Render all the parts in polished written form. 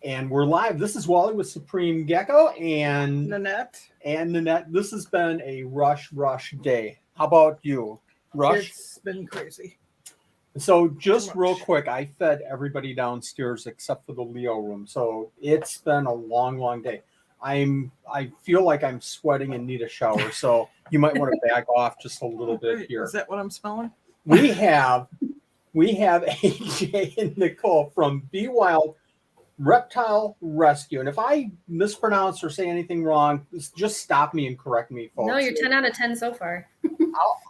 And we're live. This is Wally with Supreme Gecko and Nanette. This has been a rush day. How about you? Rush? It's been crazy. So just real quick, I fed everybody downstairs except for the Leo room. So it's been a long day. I feel like I'm sweating and need a shower. So you might want to back off just a little bit here. Is that what I'm smelling? We have AJ and Nicole from BeWild Reptile Rescue. And if I mispronounce or say anything wrong, just stop me and correct me, folks. No, you're 10 out of 10 so far.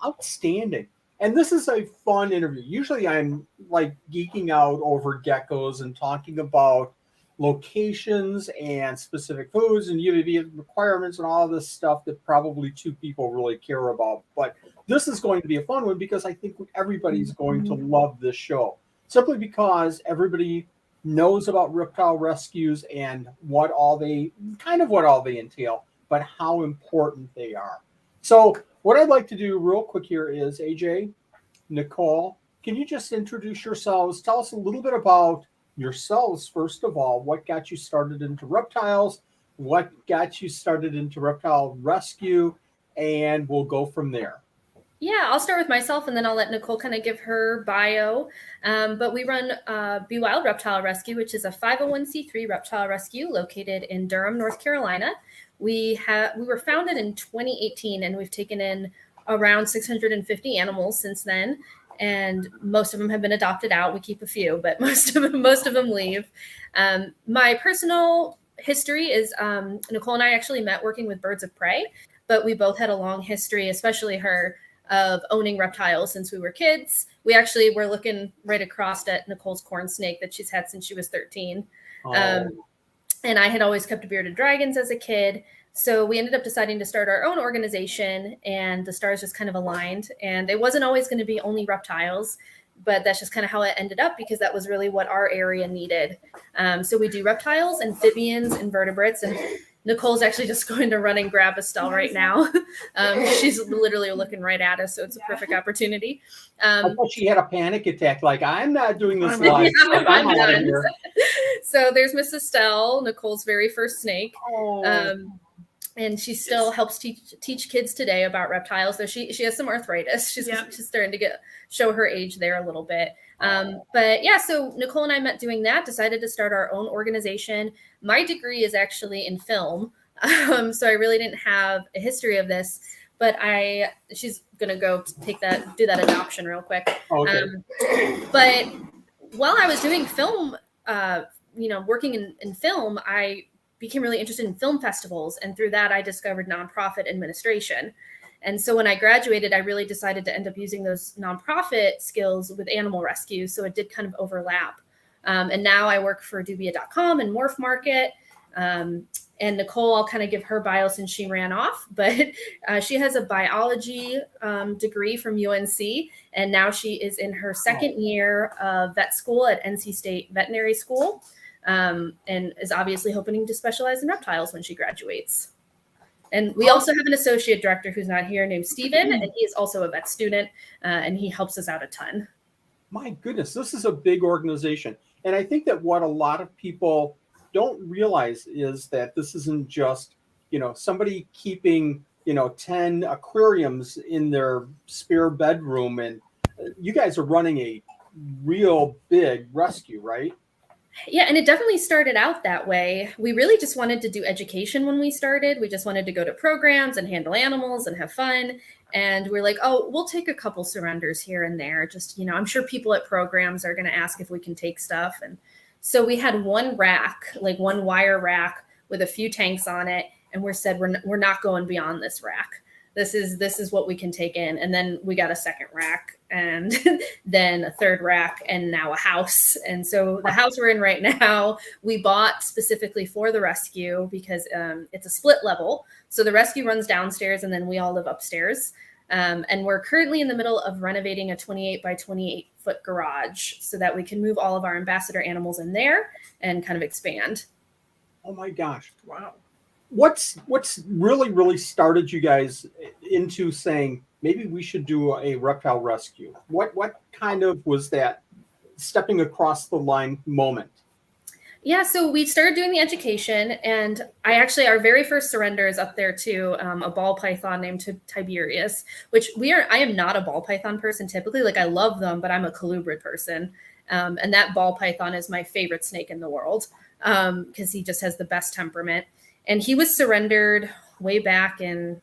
Outstanding. And this is a fun interview. Usually I'm like geeking out over geckos and talking about locations and specific foods and UVB requirements and all this stuff that probably two people really care about. But this is going to be a fun one because I think everybody's going to love this show. Simply because everybody knows about reptile rescues and what all they entail, but how important they are. So what I'd like to do real quick here is, AJ, Nicole, can you just introduce yourselves? Tell us a little bit about yourselves, first of all. What got you started into reptiles? What got you started into reptile rescue? And we'll go from there. Yeah, I'll start with myself and then I'll let Nicole kind of give her bio. But we run BeWild Reptile Rescue, which is a 501c3 reptile rescue located in Durham, North Carolina. We were founded in 2018 and we've taken in around 650 animals since then. And most of them have been adopted out. We keep a few, but most of them leave. My personal history is Nicole and I actually met working with birds of prey, but we both had a long history, especially her, of owning reptiles since we were kids. We actually were looking right across at Nicole's corn snake that she's had since she was 13. And I had always kept bearded dragons as a kid. So we ended up deciding to start our own organization and the stars just kind of aligned. And it wasn't always going to be only reptiles, but that's just kind of how it ended up because that was really what our area needed. So we do reptiles, amphibians, invertebrates, and Nicole's actually just going to run and grab Estelle right now. She's literally looking right at us, so it's a perfect opportunity. I thought she had a panic attack, like, I'm not doing this live. I'm done. So there's Miss Estelle, Nicole's very first snake. And she still helps teach kids today about reptiles. So she has some arthritis. She's starting to show her age there a little bit. But yeah, so Nicole and I met doing that, decided to start our own organization. My degree is actually in film. So I really didn't have a history of this, but she's going to go do that adoption real quick. Okay. But while I was doing film, working in film, I became really interested in film festivals. And through that, I discovered nonprofit administration. And so when I graduated, I really decided to end up using those nonprofit skills with animal rescue. So it did kind of overlap. And now I work for Dubia.com and Morph Market. And Nicole, I'll kind of give her bio since she ran off, but she has a biology degree from UNC. And now she is in her second year of vet school at NC State Veterinary School. And is obviously hoping to specialize in reptiles when she graduates. And we also have an associate director who's not here named Steven, and he is also a vet student, and he helps us out a ton. My goodness, this is a big organization. And I think that what a lot of people don't realize is that this isn't just, somebody keeping, 10 aquariums in their spare bedroom. And you guys are running a real big rescue, right? Yeah, and it definitely started out that way. We really just wanted to do education when we started. We just wanted to go to programs and handle animals and have fun. And we're like, oh, we'll take a couple surrenders here and there. Just, I'm sure people at programs are going to ask if we can take stuff. And so we had one rack, like one wire rack with a few tanks on it. And we're not going beyond this rack. This is what we can take in. And then we got a second rack and then a third rack and now a house. And so the house we're in right now, we bought specifically for the rescue because it's a split level. So the rescue runs downstairs and then we all live upstairs. And we're currently in the middle of renovating a 28 by 28 foot garage so that we can move all of our ambassador animals in there and kind of expand. Oh my gosh. Wow. What's really started you guys into saying maybe we should do a reptile rescue? What kind of was that stepping across the line moment? Yeah, so we started doing the education, and our very first surrender is up there too. A ball python named Tiberius, I am not a ball python person typically. Like I love them, but I'm a colubrid person. And that ball python is my favorite snake in the world because he just has the best temperament. And he was surrendered way back in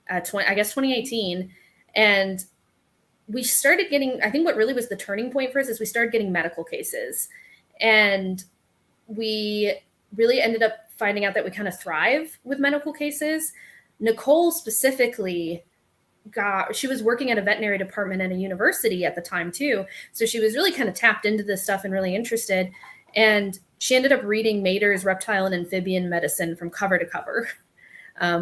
2018. And we started getting, I think what really was the turning point for us is we started getting medical cases. And we really ended up finding out that we kind of thrive with medical cases. Nicole specifically she was working at a veterinary department at a university at the time too. So she was really kind of tapped into this stuff and really interested. And she ended up reading Mader's Reptile and Amphibian Medicine from cover to cover,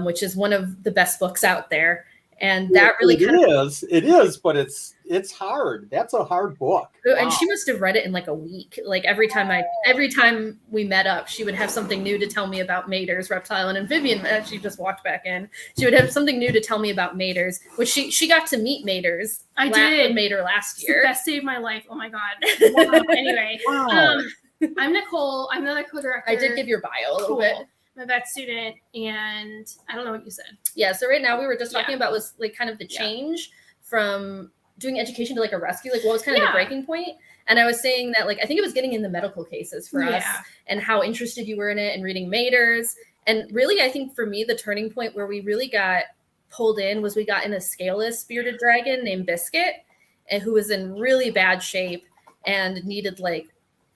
which is one of the best books out there. And that really it is, but it's hard. That's a hard book. Wow. And she must have read it in like a week. Like every time we met up, she would have something new to tell me about Mader's Reptile and Amphibian. She just walked back in. She would have something new to tell me about Mader's, which she got to meet Mader's. I did Mader last year. It's the best day of my life. Oh my god. Wow. Anyway, wow. I'm Nicole. I'm another co-director. I did give your bio a little bit. I'm a vet student, and I don't know what you said. Yeah, so right now we were just talking about was like kind of the change from doing education to like a rescue, like what was kind of the breaking point. And I was saying that like I think it was getting in the medical cases for us and how interested you were in it and reading Mader's. And really, I think for me, the turning point where we really got pulled in was we got in a scaleless bearded dragon named Biscuit, and who was in really bad shape and needed like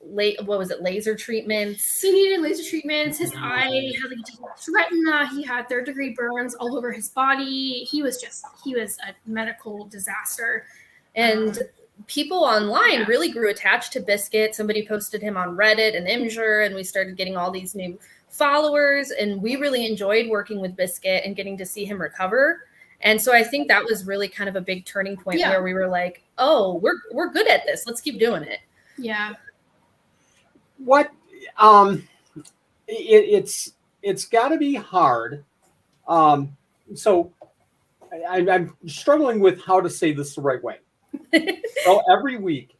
laser treatments. He needed laser treatments. His eye had like retina. He had third-degree burns all over his body. He was a medical disaster. And people online really grew attached to Biscuit. Somebody posted him on Reddit and Imgur, and we started getting all these new followers. And we really enjoyed working with Biscuit and getting to see him recover. And so I think that was really kind of a big turning point where we were like, oh, we're good at this. Let's keep doing it. Yeah. What it's got to be hard. So I'm struggling with how to say this the right way. So every week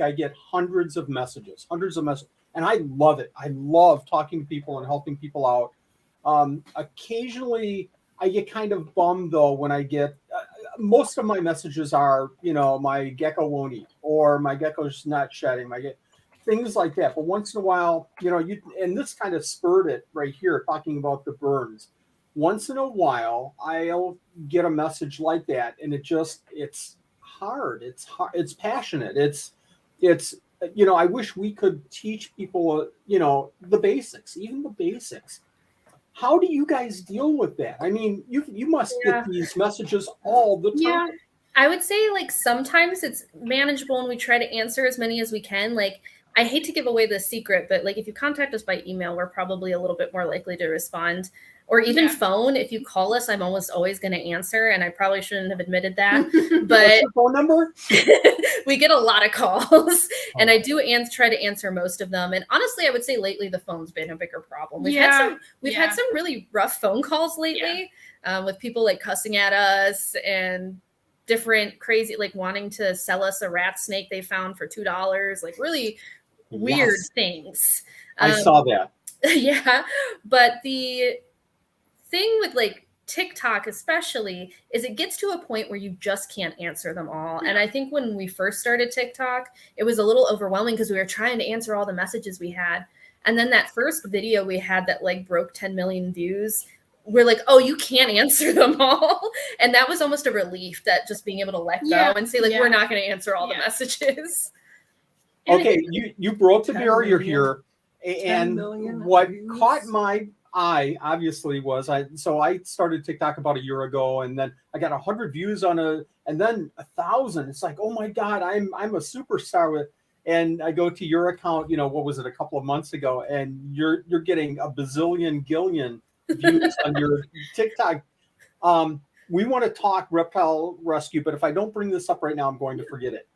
I get hundreds of messages, and I love it. I love talking to people and helping people out. Occasionally I get kind of bummed though when I get most of my messages are, my gecko won't eat, or my gecko's not shedding, things like that. But once in a while, and this kind of spurred it right here, talking about the burns. Once in a while, I'll get a message like that, and it's hard. It's hard. It's passionate. It's I wish we could teach people, the basics, even the basics. How do you guys deal with that? I mean, you must get these messages all the time. Yeah. I would say like sometimes it's manageable and we try to answer as many as we can. Like, I hate to give away the secret, but like if you contact us by email, we're probably a little bit more likely to respond. Or even phone. If you call us, I'm almost always going to answer, and I probably shouldn't have admitted that. But what's your phone number? We get a lot of calls, and I do try to answer most of them. And honestly, I would say lately the phone's been a bigger problem. We've had some really rough phone calls lately with people like cussing at us and different crazy, like wanting to sell us a rat snake they found for $2, like really weird things. I saw that. Yeah, but the thing with like TikTok especially is it gets to a point where you just can't answer them all. And I think when we first started TikTok, it was a little overwhelming because we were trying to answer all the messages we had. And then that first video we had that like broke 10 million views, we're like, oh, you can't answer them all. And that was almost a relief, that just being able to let go and say like, we're not going to answer all the messages. Okay, you broke the barrier here. And what caught my eye obviously was I started TikTok about a year ago, and then I got 100 views on and then 1,000. It's like, oh my God, I'm a superstar with. And I go to your account, what was it, a couple of months ago, and you're getting a bazillion gillion views on your TikTok. We want to talk Reptile Rescue, but if I don't bring this up right now, I'm going to forget it.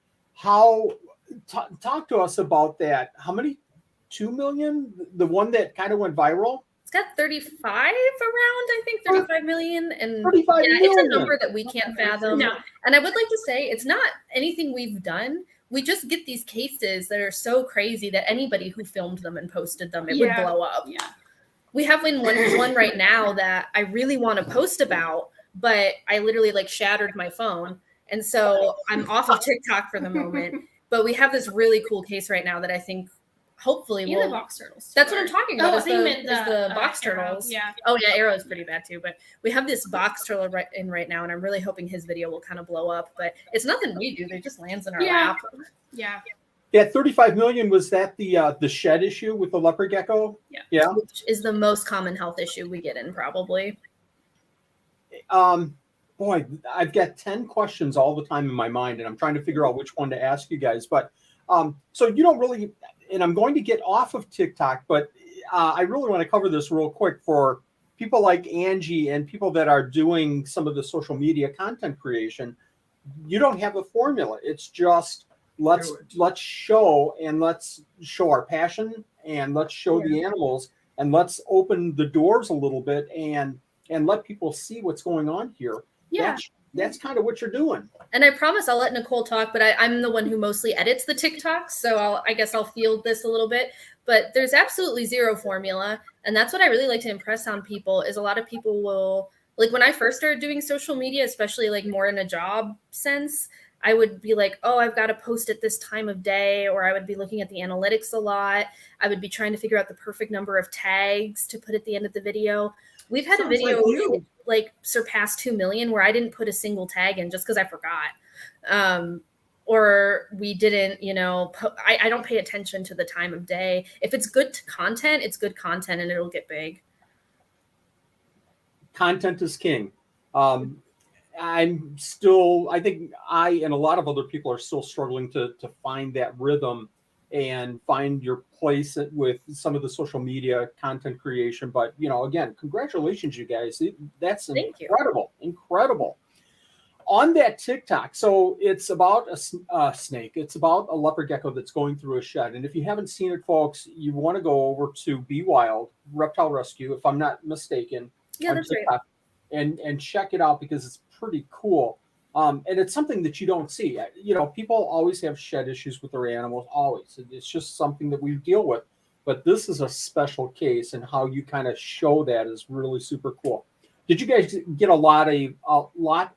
Talk to us about that. How many? 2 million? The one that kind of went viral? It's got 35 around, I think 35 million. And 35 million. It's a number that we can't fathom. No. And I would like to say it's not anything we've done. we just get these cases that are so crazy that anybody who filmed them and posted them, it would blow up. Yeah. We have one right now that I really want to post about, but I literally like shattered my phone. And so I'm off of TikTok for the moment. But we have this really cool case right now that I think hopefully And the box turtles. That's what I'm talking about. Oh, I is think you the, meant is the box Arrow. turtles. Yeah. Oh yeah, Arrow is pretty bad too. But we have this box turtle right now, and I'm really hoping his video will kind of blow up. But it's nothing we do; it just lands in our lap. Yeah. Yeah, 35 million, was that the shed issue with the leopard gecko? Yeah. Which is the most common health issue we get in probably. Boy, I've got 10 questions all the time in my mind, and I'm trying to figure out which one to ask you guys. But so you don't really, and I'm going to get off of TikTok, but I really want to cover this real quick for people like Angie and people that are doing some of the social media content creation. You don't have a formula. It's just let's show our passion, and let's show the animals, and let's open the doors a little bit and let people see what's going on here. Yeah. That's kind of what you're doing. And I promise I'll let Nicole talk, but I'm the one who mostly edits the TikToks, so I guess I'll field this a little bit. But there's absolutely zero formula, and that's what I really like to impress on people. Is a lot of people will, like, when I first started doing social media, especially like more in a job sense, I would be like, oh, I've got to post at this time of day, or I would be looking at the analytics a lot. I would be trying to figure out the perfect number of tags to put at the end of the video. We've had a video like surpass 2 million where I didn't put a single tag in just because I forgot. Or we didn't, I don't pay attention to the time of day. If it's good content, it's good content and it'll get big. Content is king. I think I and a lot of other people are still struggling to find that rhythm and find your place with some of the social media content creation. But, again, congratulations, you guys. That's incredible. On that TikTok, so it's about a snake. It's about a leopard gecko that's going through a shed. And if you haven't seen it, folks, you want to go over to BeWild Reptile Rescue, if I'm not mistaken. Yeah, that's TikTok, right. And check it out because it's pretty cool. And it's something that you don't see. People always have shed issues with their animals, always. It's just something that we deal with. But this is a special case, and how you kind of show that is really super cool. Did you guys get a lot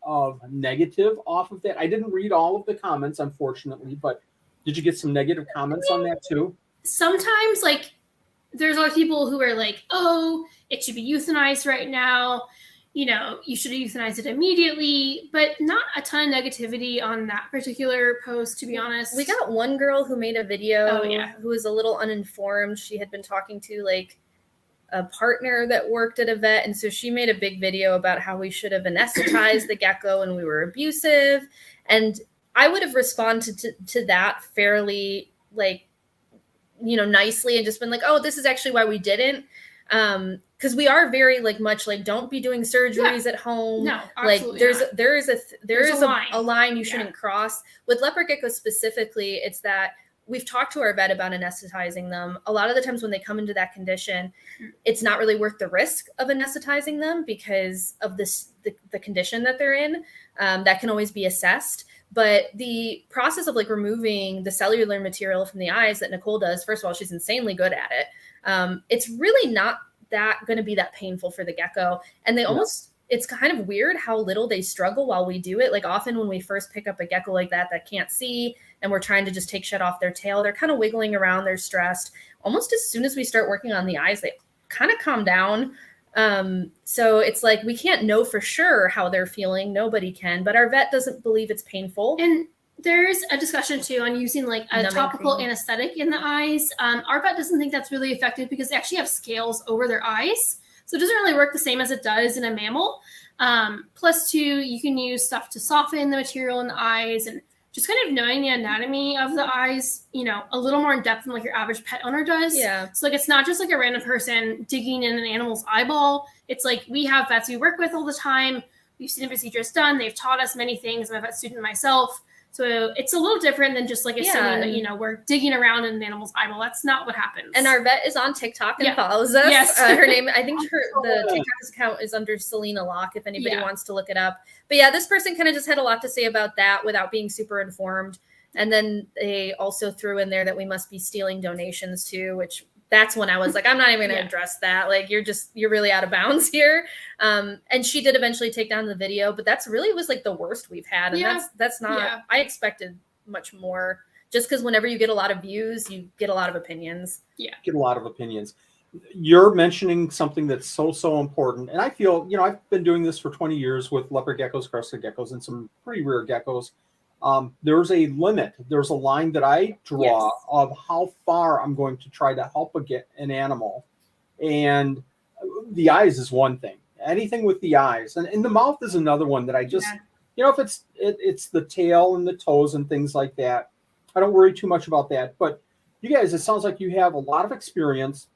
of negative off of that? I didn't read all of the comments, unfortunately, but did you get some negative comments on that too? Sometimes, there's a lot of people who are like, oh, it should be euthanized right now. You should have euthanized it immediately, but not a ton of negativity on that particular post, to be honest. We got one girl who made a video who was a little uninformed. She had been talking to a partner that worked at a vet, and so she made a big video about how we should have anesthetized the gecko and we were abusive. And I would have responded to that fairly nicely and just been like, oh, this is actually why we didn't. Because we are very much don't be doing surgeries at home. No, absolutely there is a line you shouldn't cross. With leopard geckos specifically, it's that we've talked to our vet about anesthetizing them. A lot of the times when they come into that condition, it's not really worth the risk of anesthetizing them because of the condition that they're in. That can always be assessed. But the process of removing the cellular material from the eyes that Nicole does, first of all, she's insanely good at it. It's really not going to be that painful for the gecko. And they it's kind of weird how little they struggle while we do it. Often when we first pick up a gecko like that can't see, and we're trying to just take shit off their tail, they're kind of wiggling around, they're stressed. Almost as soon as we start working on the eyes, they kind of calm down. So it's we can't know for sure how they're feeling. Nobody can, but our vet doesn't believe it's painful. And there's a discussion too on using a topical anesthetic in the eyes. Our vet doesn't think that's really effective because they actually have scales over their eyes. So it doesn't really work the same as it does in a mammal. Plus two, you can use stuff to soften the material in the eyes and just kind of knowing the anatomy of the eyes, a little more in depth than your average pet owner does. Yeah. So it's not just a random person digging in an animal's eyeball. It's we have vets we work with all the time. We've seen the procedures done. They've taught us many things. I'm a vet student myself. So it's a little different than just assuming that, we're digging around in an animal's eyeball. That's not what happens. And our vet is on TikTok and follows us. Yes. Her name, I think the TikTok account is under Selena Locke, if anybody wants to look it up. But yeah, this person kind of just had a lot to say about that without being super informed. And then they also threw in there that we must be stealing donations too, which that's when I was like, I'm not even going to address that. Like, you're really out of bounds here. And she did eventually take down the video, but that's really was like the worst we've had. And that's not, I expected much more, just because whenever you get a lot of views, you get a lot of opinions. Yeah. Get a lot of opinions. You're mentioning something that's so important. And I feel, I've been doing this for 20 years with leopard geckos, crested geckos, and some pretty rare geckos. There's a limit. There's a line that I draw of how far I'm going to try to help an animal. And the eyes is one thing. Anything with the eyes. And the mouth is another one that I just, if it's the tail and the toes and things like that, I don't worry too much about that. But you guys, it sounds like you have a lot of experience.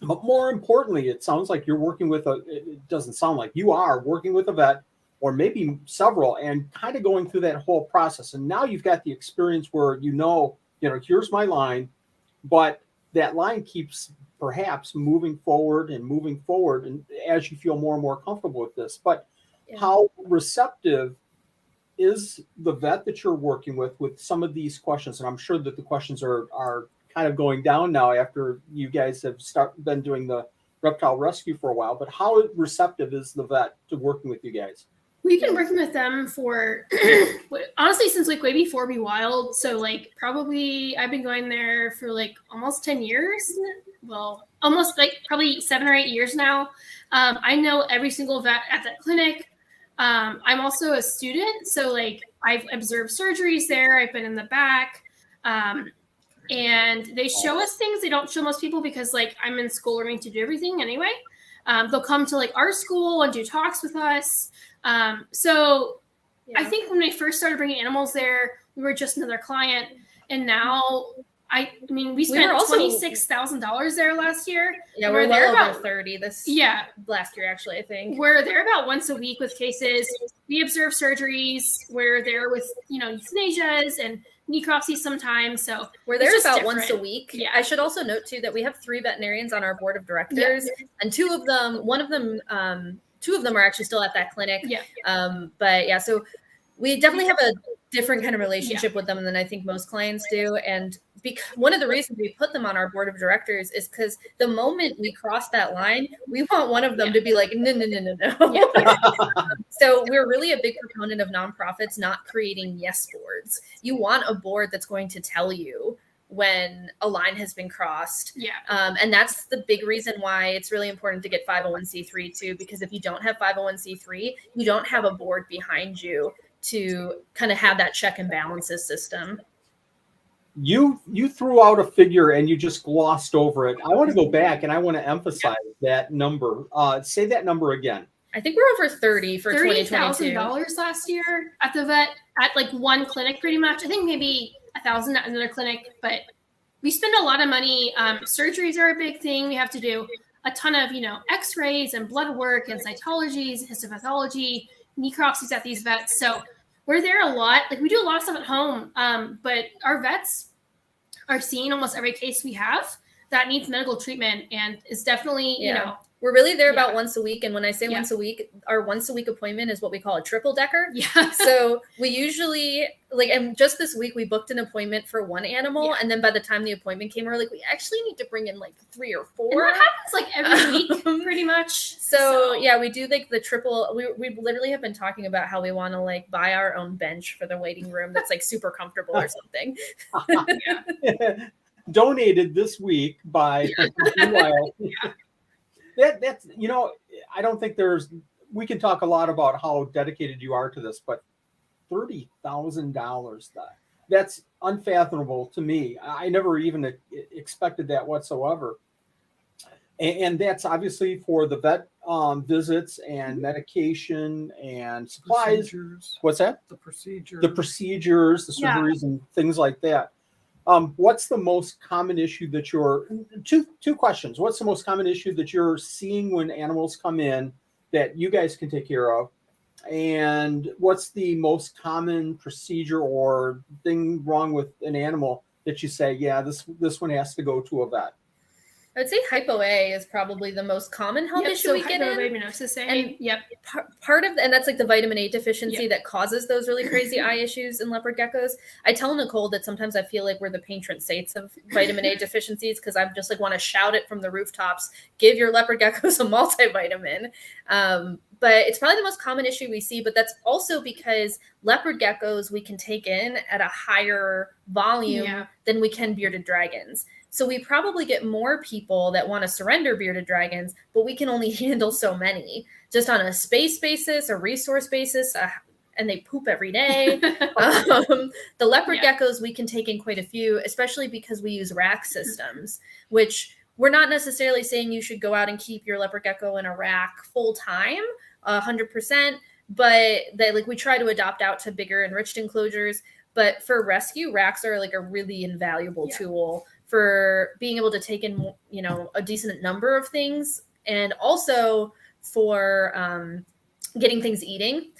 But more importantly, it sounds like you're working with it doesn't sound like you are working with a vet, or maybe several, and kind of going through that whole process. And now you've got the experience where here's my line, but that line keeps perhaps moving forward. And as you feel more and more comfortable with this. But how receptive is the vet that you're working with some of these questions? And I'm sure that the questions are kind of going down now after you guys have been doing the reptile rescue for a while. But how receptive is the vet to working with you guys? We've been working with them for honestly since like way before BeWild. So like probably I've been going there for like almost 10 years. Well, almost like probably 7 or 8 years now. I know every single vet at that clinic. I'm also a student, so like I've observed surgeries there. I've been in the back, and they show us things they don't show most people because like I'm in school learning to do everything anyway. They'll come to like our school and do talks with us. So I think when we first started bringing animals there, we were just another client, and now we spent $26,000 there last year. Yeah, we're there about 30 last year actually. I think we're there about once a week with cases. We observe surgeries. We're there with euthanasias and necropsies sometimes. So we're there about once a week. Yeah, I should also note too that we have 3 veterinarians on our board of directors, and two of them are actually still at that clinic. So we definitely have a different kind of relationship with them than I think most clients do. And one of the reasons we put them on our board of directors is because the moment we cross that line, we want one of them to be like, no. So we're really a big proponent of nonprofits not creating yes boards. You want a board that's going to tell you when a line has been crossed. And that's the big reason why it's really important to get 501c3 too, because if you don't have 501c3, you don't have a board behind you to kind of have that check and balances system. You threw out a figure and you just glossed over it. I want to go back and I want to emphasize that number. Say that number again. I think we're over 30 for $30,000 last year at the vet at like one clinic, pretty much. I think maybe $1,000 at another clinic, but we spend a lot of money. Surgeries are a big thing. We have to do a ton of, x-rays and blood work and cytologies, histopathology, necropsies at these vets. So we're there a lot. Like we do a lot of stuff at home, but our vets are seeing almost every case we have that needs medical treatment, and is definitely, we're really there about once a week. And when I say once a week, our once a week appointment is what we call a triple decker. So we usually and just this week we booked an appointment for one animal. And then by the time the appointment came, we're like, we actually need to bring in like 3 or 4. And that happens like every week pretty much. So we do like the triple. We literally have been talking about how we want to like buy our own bench for the waiting room. That's like super comfortable or something. Donated this week by BeWild. That's I don't think we can talk a lot about how dedicated you are to this, but $30,000, that's unfathomable to me. I never even expected that whatsoever. And that's obviously for the vet visits and medication and supplies. What's that? The procedures, the surgeries and things like that. What's the most common issue that two questions. What's the most common issue that you're seeing when animals come in that you guys can take care of? And what's the most common procedure or thing wrong with an animal that you say, this one has to go to a vet? I would say hypo A is probably the most common health issue we get in. Hypomiminosis A. And yep. Part of, and that's like the vitamin A deficiency Yep. that causes those really crazy eye issues in leopard geckos. I tell Nicole that sometimes I feel like we're the patron saints of vitamin A deficiencies because I'm just like want to shout it from the rooftops, give your leopard geckos a multivitamin. But it's probably the most common issue we see, but that's also because leopard geckos we can take in at a higher volume than we can bearded dragons. So we probably get more people that want to surrender bearded dragons, but we can only handle so many just on a space basis, a resource basis, and they poop every day. The leopard geckos, we can take in quite a few, especially because we use rack systems, which we're not necessarily saying you should go out and keep your leopard gecko in a rack full time, 100%, but they, like, we try to adopt out to bigger enriched enclosures. But for rescue, racks are like a really invaluable tool for being able to take in, you know, a decent number of things, and also for getting things eating.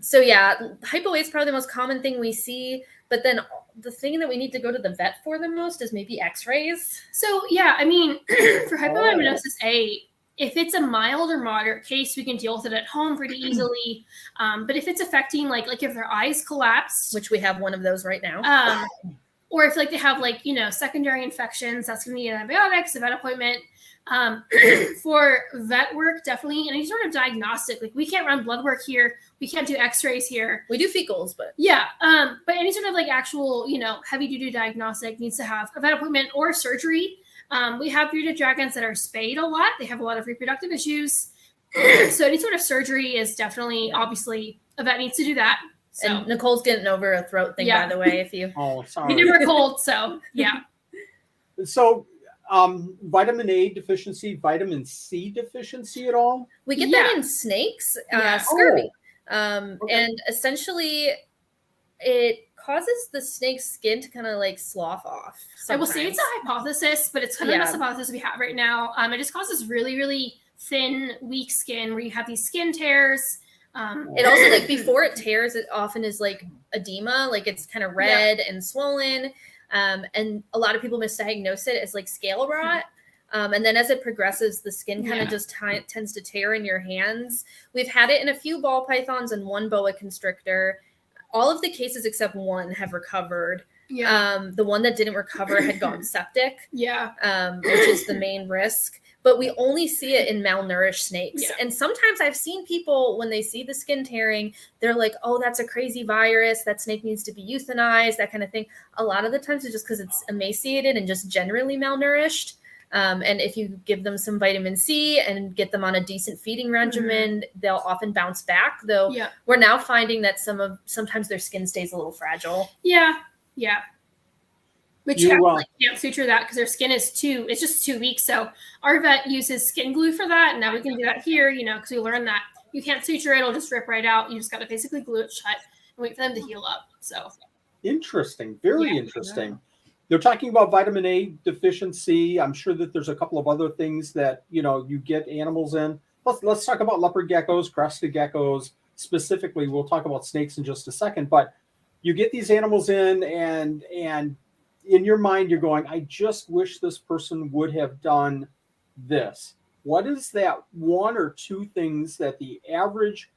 So yeah, hypo A is probably the most common thing we see, but then the thing that we need to go to the vet for the most is maybe x-rays. So yeah, I mean, for hypomiminosis A, if it's a mild or moderate case, we can deal with it at home pretty easily. But if it's affecting like if their eyes collapse, which we have one of those right now, or if like they have like, you know, secondary infections, that's going to need antibiotics, a vet appointment. For vet work, definitely any sort of diagnostic. Like we can't run blood work here, we can't do x-rays here. We do fecals, but but any sort of like actual, you know, heavy duty diagnostic needs to have a vet appointment or surgery. We have bearded dragons that are spayed a lot. They have a lot of reproductive issues. So any sort of surgery is definitely, obviously, a vet needs to do that. So. And Nicole's getting over a throat thing, by the way, if you... Oh, sorry. You never cold, so, yeah. So, vitamin A deficiency, vitamin C deficiency at all? We get that in snakes, scurvy. And essentially, it causes the snake's skin to kind of like slough off. Sometimes. I will say it's a hypothesis, but it's kind of the best hypothesis we have right now. It just causes really, really thin, weak skin where you have these skin tears. It also, like, before it tears, it often is like edema, like it's kind of red and swollen. And a lot of people misdiagnose it as like scale rot. And then as it progresses, the skin kind of just tends to tear in your hands. We've had it in a few ball pythons and one boa constrictor. All of the cases except one have recovered. The one that didn't recover had gone septic, which is the main risk. But we only see it in malnourished snakes. And sometimes I've seen people, when they see the skin tearing, they're like, oh, that's a crazy virus. That snake needs to be euthanized, that kind of thing. A lot of the times it's just because it's emaciated and just generally malnourished. And if you give them some vitamin C and get them on a decent feeding regimen, they'll often bounce back. Though we're now finding that sometimes their skin stays a little fragile. But you can't suture that because their skin is it's just too weak. So our vet uses skin glue for that. And now we can do that here, you know, because we learned that you can't suture it. It'll just rip right out. You just got to basically glue it shut and wait for them to heal up. So interesting. Very interesting. They're talking about vitamin A deficiency. I'm sure that there's a couple of other things that, you know, you get animals in. Let's talk about leopard geckos, crested geckos. Specifically, we'll talk about snakes in just a second. But you get these animals in, and in your mind, you're going, I just wish this person would have done this. What is that one or two things that the average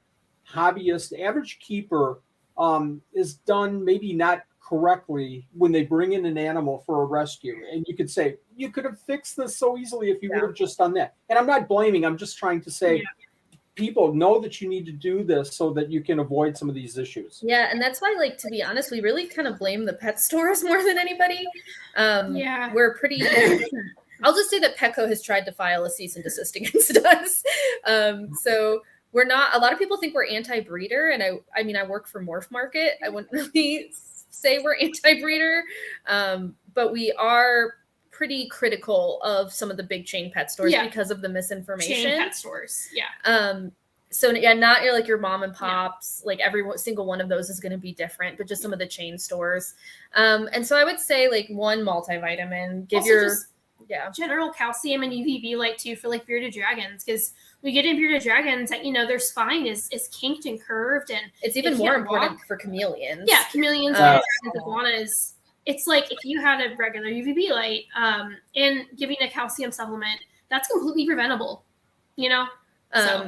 hobbyist, average keeper is done maybe not correctly when they bring in an animal for a rescue? And you could say, you could have fixed this so easily if you would have just done that. And I'm not blaming, I'm just trying to say, people know that you need to do this so that you can avoid some of these issues. Yeah, and that's why, like, to be honest, we really kind of blame the pet stores more than anybody. We're pretty... I'll just say that Petco has tried to file a cease and desist against us. So we're not... A lot of people think we're anti-breeder, and I mean, I work for Morph Market. I wouldn't really say we're anti-breeder, but we are pretty critical of some of the big chain pet stores because of the misinformation. Chain pet stores, So not like your mom and pops, like every single one of those is going to be different, but just some of the chain stores. And so I would say like one multivitamin, give also general calcium and UVB light too for like bearded dragons, because we get in bearded dragons that, you know, their spine is kinked and curved, and it's even more important for chameleons. Chameleons, dragons, iguanas. it's like if you had a regular UVB light and giving a calcium supplement, that's completely preventable, you know?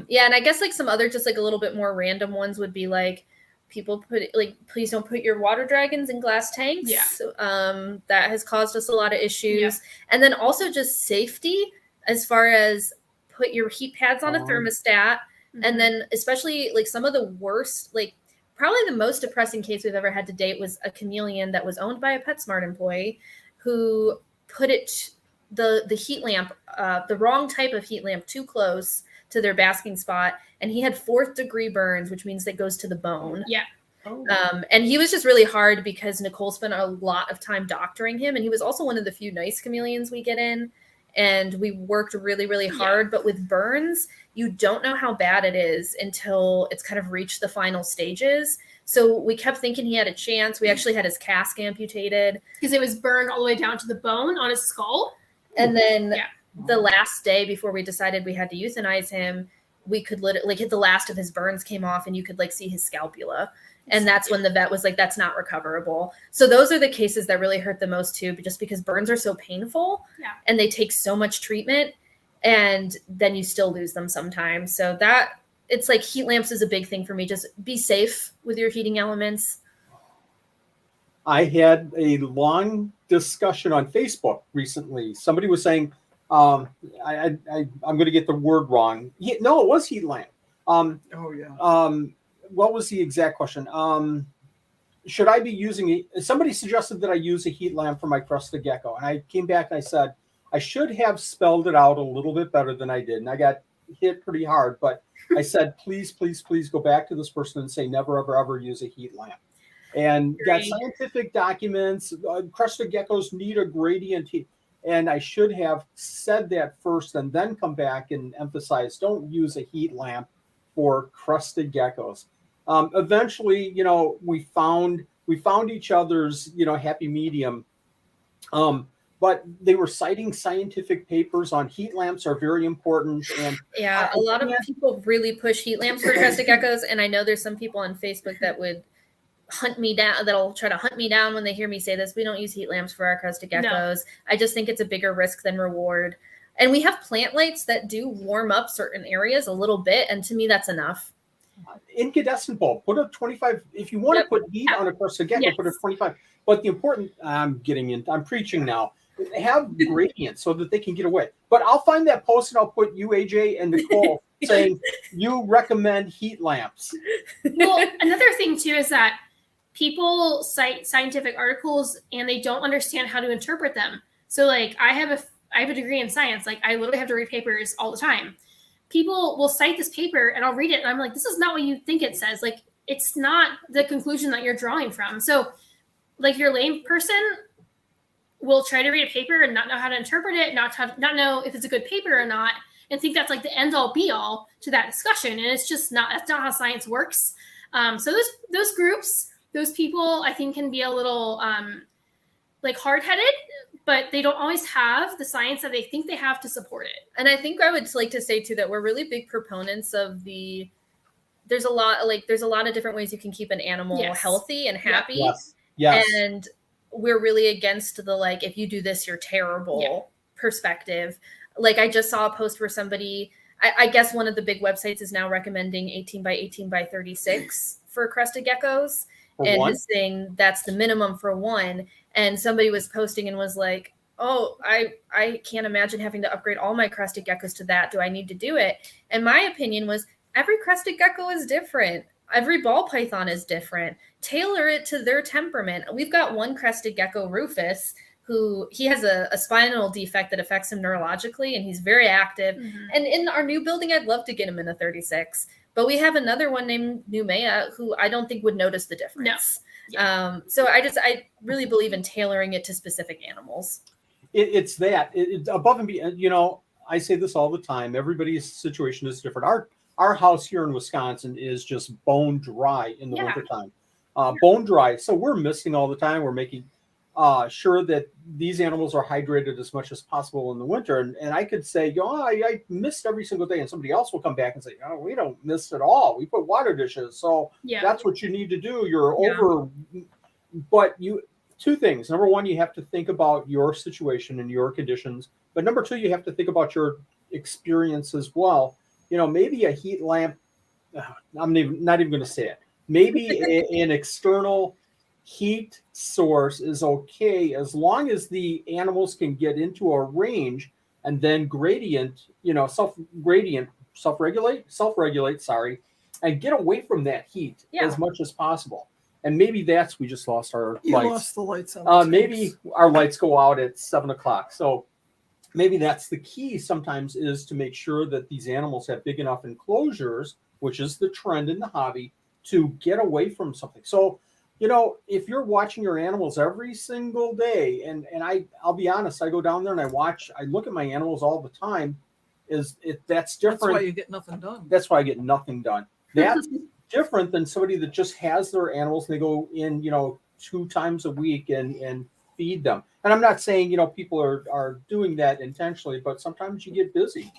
Yeah, and I guess like some other just like a little bit more random ones would be like people put like please don't put your water dragons in glass tanks. Yeah. That has caused us a lot of issues. Yeah. And then also just safety as far as put your heat pads on a thermostat. And then especially like some of the worst, like probably the most depressing case we've ever had to date was a chameleon that was owned by a PetSmart employee who put the heat lamp, the wrong type of heat lamp too close to their basking spot. And he had 4th degree burns, which means that goes to the bone. Yeah. And he was just really hard because Nicole spent a lot of time doctoring him. And he was also one of the few nice chameleons we get in. And we worked really, really hard. But with burns, you don't know how bad it is until it's kind of reached the final stages. So we kept thinking he had a chance. We actually had his casque amputated. Because it was burned all the way down to the bone on his skull. And then the last day before we decided we had to euthanize him, we could literally like the last of his burns came off and you could like see his scapula. And that's when the vet was like, that's not recoverable. So those are the cases that really hurt the most too, just because burns are so painful and they take so much treatment and then you still lose them sometimes. So that it's like heat lamps is a big thing for me. Just be safe with your heating elements. I had a long discussion on Facebook recently. Somebody was saying, I'm going to get the word wrong. No, it was heat lamp. What was the exact question? Should I be using somebody suggested that I use a heat lamp for my crested gecko. And I came back and I said, I should have spelled it out a little bit better than I did. And I got hit pretty hard, but I said, please, please, please go back to this person and say, never, ever, ever use a heat lamp. And got scientific documents. Crested geckos need a gradient heat. And I should have said that first and then come back and emphasize, don't use a heat lamp for crested geckos. Eventually, you know, we found each other's, you know, happy medium. But they were citing scientific papers on heat lamps are very important. And a lot of people really push heat lamps for crested geckos. And I know there's some people on Facebook that would hunt me down, that'll try to hunt me down when they hear me say this. We don't use heat lamps for our crested geckos. No. I just think it's a bigger risk than reward. And we have plant lights that do warm up certain areas a little bit. And to me, that's enough. Incandescent bulb, put a 25. If you want to put heat on a crested gecko, put a 25. But the important, I'm preaching now. Have gradient so that they can get away. But I'll find that post and I'll put you, AJ, and Nicole saying you recommend heat lamps. Well, another thing too is that people cite scientific articles and they don't understand how to interpret them. So like I have a degree in science. Like I literally have to read papers all the time. People will cite this paper and I'll read it and I'm like, this is not what you think it says. Like it's not the conclusion that you're drawing from. So like your lame person will try to read a paper and not know how to interpret it, not know if it's a good paper or not, and think that's like the end all be all to that discussion. And it's just not, that's not how science works. So those groups, those people I think can be a little like hard-headed, but they don't always have the science that they think they have to support it. And I think I would like to say too, that we're really big proponents of there's a lot of different ways you can keep an animal healthy and happy. Yes. And we're really against the, like, if you do this, you're terrible perspective. Like I just saw a post where somebody, I guess one of the big websites is now recommending 18 by 18 by 36 for crested geckos. Is saying that's the minimum for one. And somebody was posting and was like, oh, I can't imagine having to upgrade all my crested geckos to that. Do I need to do it? And my opinion was every crested gecko is different. Every ball python is different. Tailor it to their temperament. We've got one crested gecko, Rufus, who he has a spinal defect that affects him neurologically, and he's very active. Mm-hmm. And in our new building, I'd love to get him in a 36. But we have another one named Numea who I don't think would notice the difference. No. Yeah. So I really believe in tailoring it to specific animals. It's that. It's above and beyond. You know, I say this all the time. Everybody's situation is different. Our house here in Wisconsin is just bone dry in the wintertime. Bone dry. So we're misting all the time. We're making sure that these animals are hydrated as much as possible in the winter. And I could say, I mist every single day. And somebody else will come back and say, we don't mist at all. We put water dishes. So that's what you need to do. You're over. But two things. Number one, you have to think about your situation and your conditions. But number two, you have to think about your experience as well. Maybe a heat lamp, I'm not even going to say it. Maybe an external heat source is okay as long as the animals can get into a range and then self-regulate, and get away from that heat as much as possible. And maybe we just lost our lights. Lost the lights on. Maybe our lights go out at 7:00. So maybe that's the key sometimes, is to make sure that these animals have big enough enclosures, which is the trend in the hobby, to get away from something. So, if you're watching your animals every single day, and I'll be honest, I go down there and I look at my animals all the time, that's different. That's why you get nothing done. That's why I get nothing done. That's different than somebody that just has their animals and they go in, 2 times a week and feed them. And I'm not saying, people are doing that intentionally, but sometimes you get busy.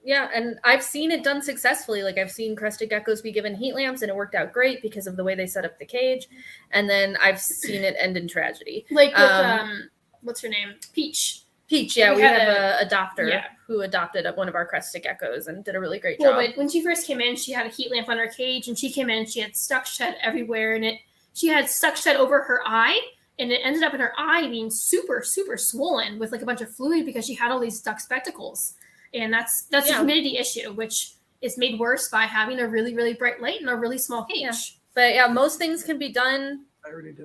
Yeah, and I've seen it done successfully. Like, I've seen crested geckos be given heat lamps, and it worked out great because of the way they set up the cage. And then I've seen it end in tragedy. Like with what's her name? Peach. Yeah, we have a adopter who adopted one of our crested geckos and did a really great job. But when she first came in, she had a heat lamp on her cage, and she came in, she had stuck shed everywhere, and she had stuck shed over her eye, and it ended up in her eye being super, super swollen with like a bunch of fluid because she had all these stuck spectacles. And that's a humidity issue, which is made worse by having a really, really bright light in a really small cage. Yeah. But most things can be done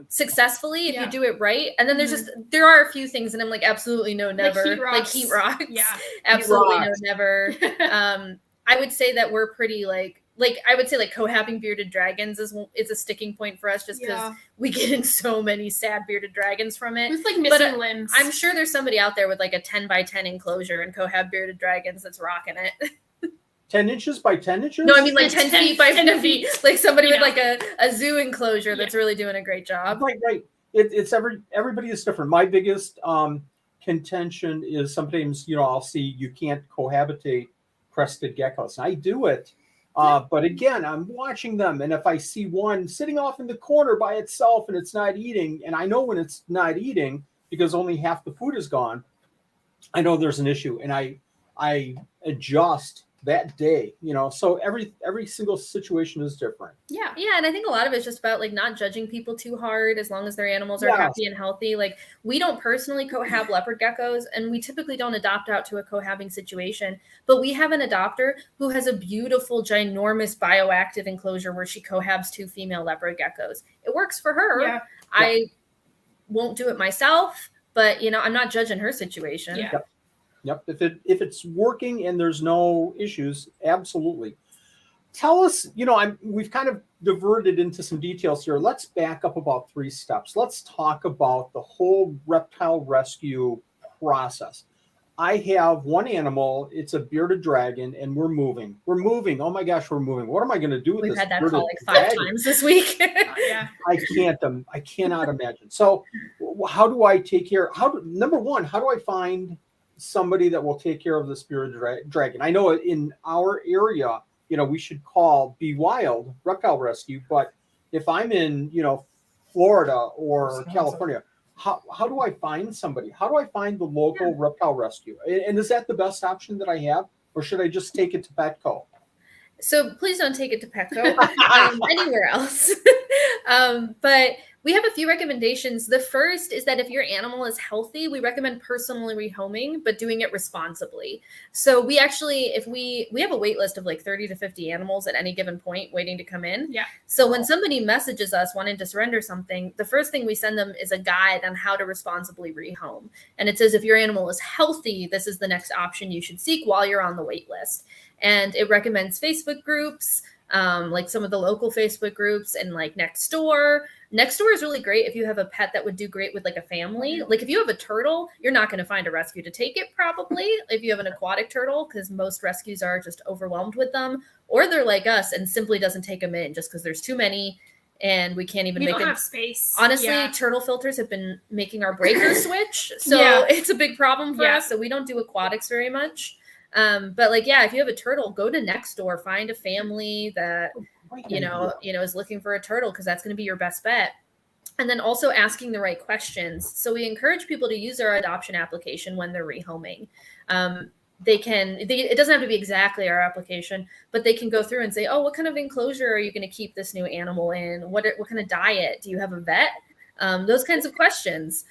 successfully if you do it right. And then there are a few things, and I'm like, absolutely no, never. Like heat rocks. Yeah, absolutely no, never. I would say that we're pretty I would say cohabbing bearded dragons is a sticking point for us, just because we get in so many sad bearded dragons from it. It's like missing limbs. I'm sure there's somebody out there with like a 10 by 10 enclosure and cohab bearded dragons that's rocking it. 10 inches by 10 inches? No, I mean like 10 feet by 10 feet. Like somebody with like a zoo enclosure that's really doing a great job. Right. It's everybody is different. My biggest contention is sometimes, I'll see you can't cohabitate crested geckos. And I do it. But again, I'm watching them, and if I see one sitting off in the corner by itself and it's not eating, and I know when it's not eating because only half the food is gone, I know there's an issue, and I adjust that day, so every single situation is different. Yeah, and I think a lot of it's just about like not judging people too hard as long as their animals are happy and healthy. Like, we don't personally cohab leopard geckos, and we typically don't adopt out to a cohabbing situation, but we have an adopter who has a beautiful, ginormous bioactive enclosure where she cohabs 2 female leopard geckos. It works for her. I won't do it myself, but I'm not judging her situation. Yep. If it's working and there's no issues, absolutely. Tell us, we've kind of diverted into some details here. Let's back up about 3 steps. Let's talk about the whole reptile rescue process. I have one animal. It's a bearded dragon, and we're moving. Oh my gosh, we're moving. What am I going to do with this? We've had that call like 5 times this week. I cannot imagine. So how do I take care? Number one, how do I find somebody that will take care of this bearded dragon? I know in our area, we should call BeWild Reptile Rescue, but if I'm in, Florida or California, how do I find somebody? How do I find the local reptile rescue? And is that the best option that I have, or should I just take it to Petco? So please don't take it to Petco, anywhere else. But we have a few recommendations. The first is that if your animal is healthy, we recommend personally rehoming, but doing it responsibly. So we actually, if we have a wait list of like 30 to 50 animals at any given point waiting to come in. Yeah. So when somebody messages us wanting to surrender something, the first thing we send them is a guide on how to responsibly rehome. And it says, if your animal is healthy, this is the next option you should seek while you're on the wait list. And it recommends Facebook groups, like some of the local Facebook groups, and like Nextdoor. Nextdoor is really great if you have a pet that would do great with like a family. Like if you have a turtle, you're not going to find a rescue to take it probably if you have an aquatic turtle, because most rescues are just overwhelmed with them, or they're like us and simply doesn't take them in just because there's too many and we can't even make them have space. Honestly, turtle filters have been making our breaker switch. So it's a big problem for us. So we don't do aquatics very much. But like, if you have a turtle, go to Nextdoor, find a family that, is looking for a turtle, because that's going to be your best bet. And then also asking the right questions. So we encourage people to use our adoption application when they're rehoming. It doesn't have to be exactly our application, but they can go through and say, oh, what kind of enclosure are you going to keep this new animal in? What kind of diet? Do you have a vet? Those kinds of questions.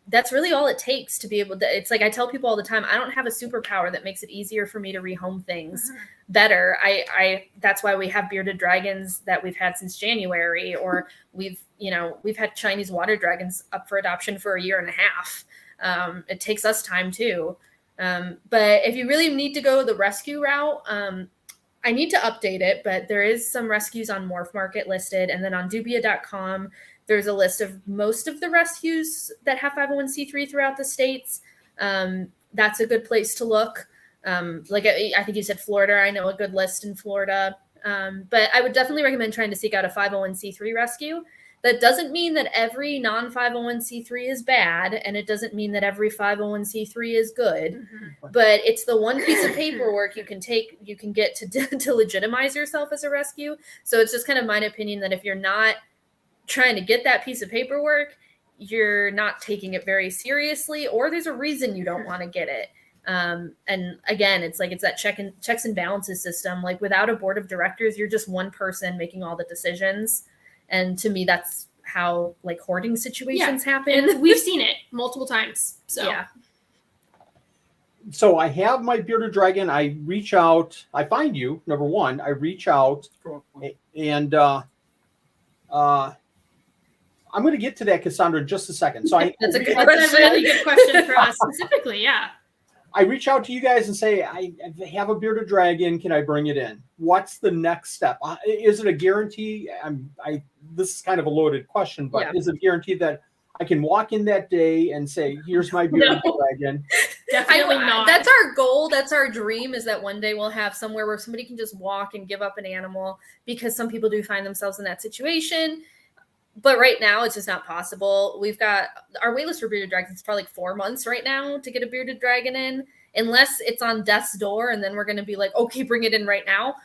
That's really all it takes to be able to, it's like I tell people all the time, I don't have a superpower that makes it easier for me to rehome things better. That's why we have bearded dragons that we've had since January, or we've had Chinese water dragons up for adoption for 1.5 years. It takes us time too. But if you really need to go the rescue route, I need to update it, but there is some rescues on Morph Market listed. And then on Dubia.com, there's a list of most of the rescues that have 501c3 throughout the states. That's a good place to look. Like I think you said Florida. I know a good list in Florida. But I would definitely recommend trying to seek out a 501c3 rescue. That doesn't mean that every non-501c3 is bad, and it doesn't mean that every 501c3 is good. But it's the one piece of paperwork you can get to legitimize yourself as a rescue. So it's just kind of my opinion that if you're not trying to get that piece of paperwork, you're not taking it very seriously, or there's a reason you don't want to get it. And again, it's that checks and balances system. Like without a board of directors, you're just one person making all the decisions. And to me, that's how like hoarding situations happen. And we've seen it multiple times. So yeah. So I have my bearded dragon. I reach out. I find you. Number one, I reach out, and I'm going to get to that, Cassandra, in just a second. So That's a really good question for us specifically. Yeah. I reach out to you guys and say, I have a bearded dragon. Can I bring it in? What's the next step? Is it a guarantee? This is kind of a loaded question, but is it a guarantee that I can walk in that day and say, here's my bearded dragon? Definitely not. That's our goal. That's our dream, is that one day we'll have somewhere where somebody can just walk and give up an animal, because some people do find themselves in that situation. But right now, it's just not possible. We've got our waitlist for bearded dragons. It's probably like 4 months right now to get a bearded dragon in, unless it's on death's door, and then we're going to be like, okay, bring it in right now.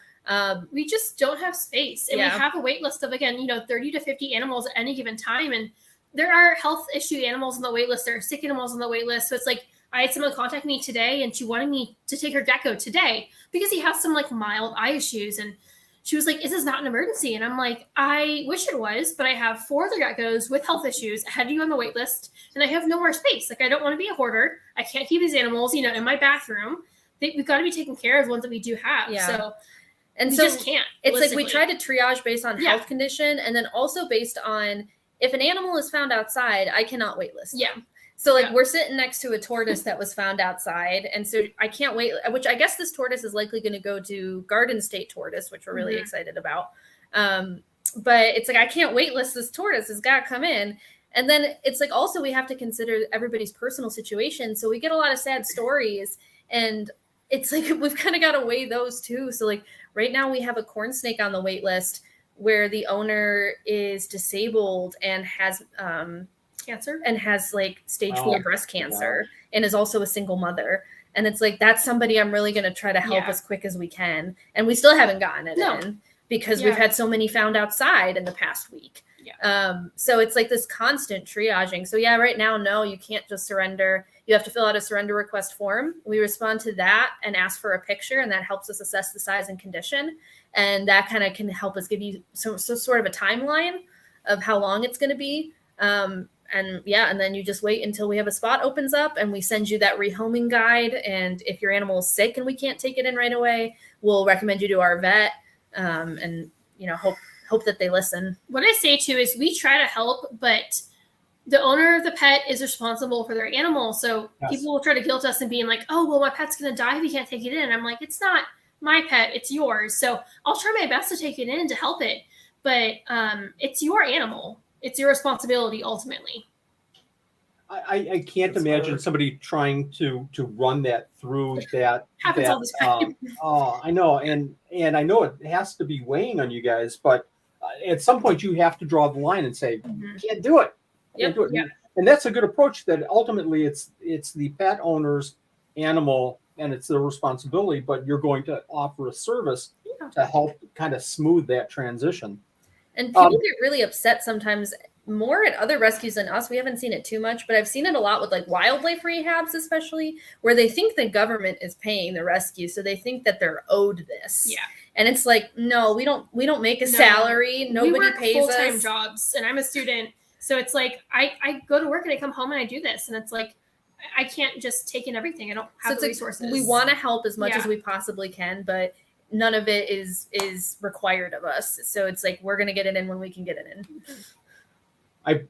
We just don't have space, and we have a wait list of 30 to 50 animals at any given time, and there are health issue animals on the wait list. There are sick animals on the wait list. So it's like I had someone contact me today, and she wanted me to take her gecko today because he has some like mild eye issues, and she was like, "Is this not an emergency?" And I'm like, "I wish it was, but I have 4 other geckos with health issues ahead of you on the wait list, and I have no more space. Like, I don't want to be a hoarder. I can't keep these animals, in my bathroom. We've got to be taking care of the ones that we do have." Yeah. So, and we so just can't. It's like we try to triage based on health condition, and then also based on if an animal is found outside, I cannot wait list. Yeah. So we're sitting next to a tortoise that was found outside. And so I can't wait, which I guess this tortoise is likely going to go to Garden State Tortoise, which we're really excited about. But it's like, I can't wait list this tortoise. It's got to come in. And then it's like, also we have to consider everybody's personal situation. So we get a lot of sad stories, and it's like, we've kind of got to weigh those too. So like right now we have a corn snake on the wait list where the owner is disabled and has, cancer and has like stage 4 breast cancer and is also a single mother. And it's like, that's somebody I'm really going to try to help as quick as we can. And we still haven't gotten it in because we've had so many found outside in the past week. So it's like this constant triaging. So right now, no, you can't just surrender. You have to fill out a surrender request form. We respond to that and ask for a picture, and that helps us assess the size and condition. And that kind of can help us give you some sort of a timeline of how long it's going to be. And then you just wait until we have a spot opens up, and we send you that rehoming guide. And if your animal is sick and we can't take it in right away, we'll recommend you to our vet, and hope that they listen. What I say too is we try to help, but the owner of the pet is responsible for their animal. So people will try to guilt us and being like, "Oh, well, my pet's going to die if we can't take it in." I'm like, it's not my pet, it's yours. So I'll try my best to take it in to help it, but it's your animal. It's your responsibility ultimately. I can't imagine somebody trying to run that through that. Happens all the time. I know, and I know it has to be weighing on you guys, but at some point you have to draw the line and say, "Can't do it." Can't do it. Yep. And that's a good approach. That ultimately it's the pet owner's animal, and it's their responsibility. But you're going to offer a service to help kind of smooth that transition. And people get really upset sometimes more at other rescues than us. We haven't seen it too much, but I've seen it a lot with like wildlife rehabs, especially where they think the government is paying the rescue. So they think that they're owed this. Yeah. And it's like, no, we don't make a salary. Nobody we work pays full-time us. jobs, and I'm a student. So it's like, I go to work and I come home and I do this. And it's like, I can't just take in everything. I don't have the resources. We want to help as much as we possibly can, but none of it is required of us. So it's like, we're going to get it in when we can get it in.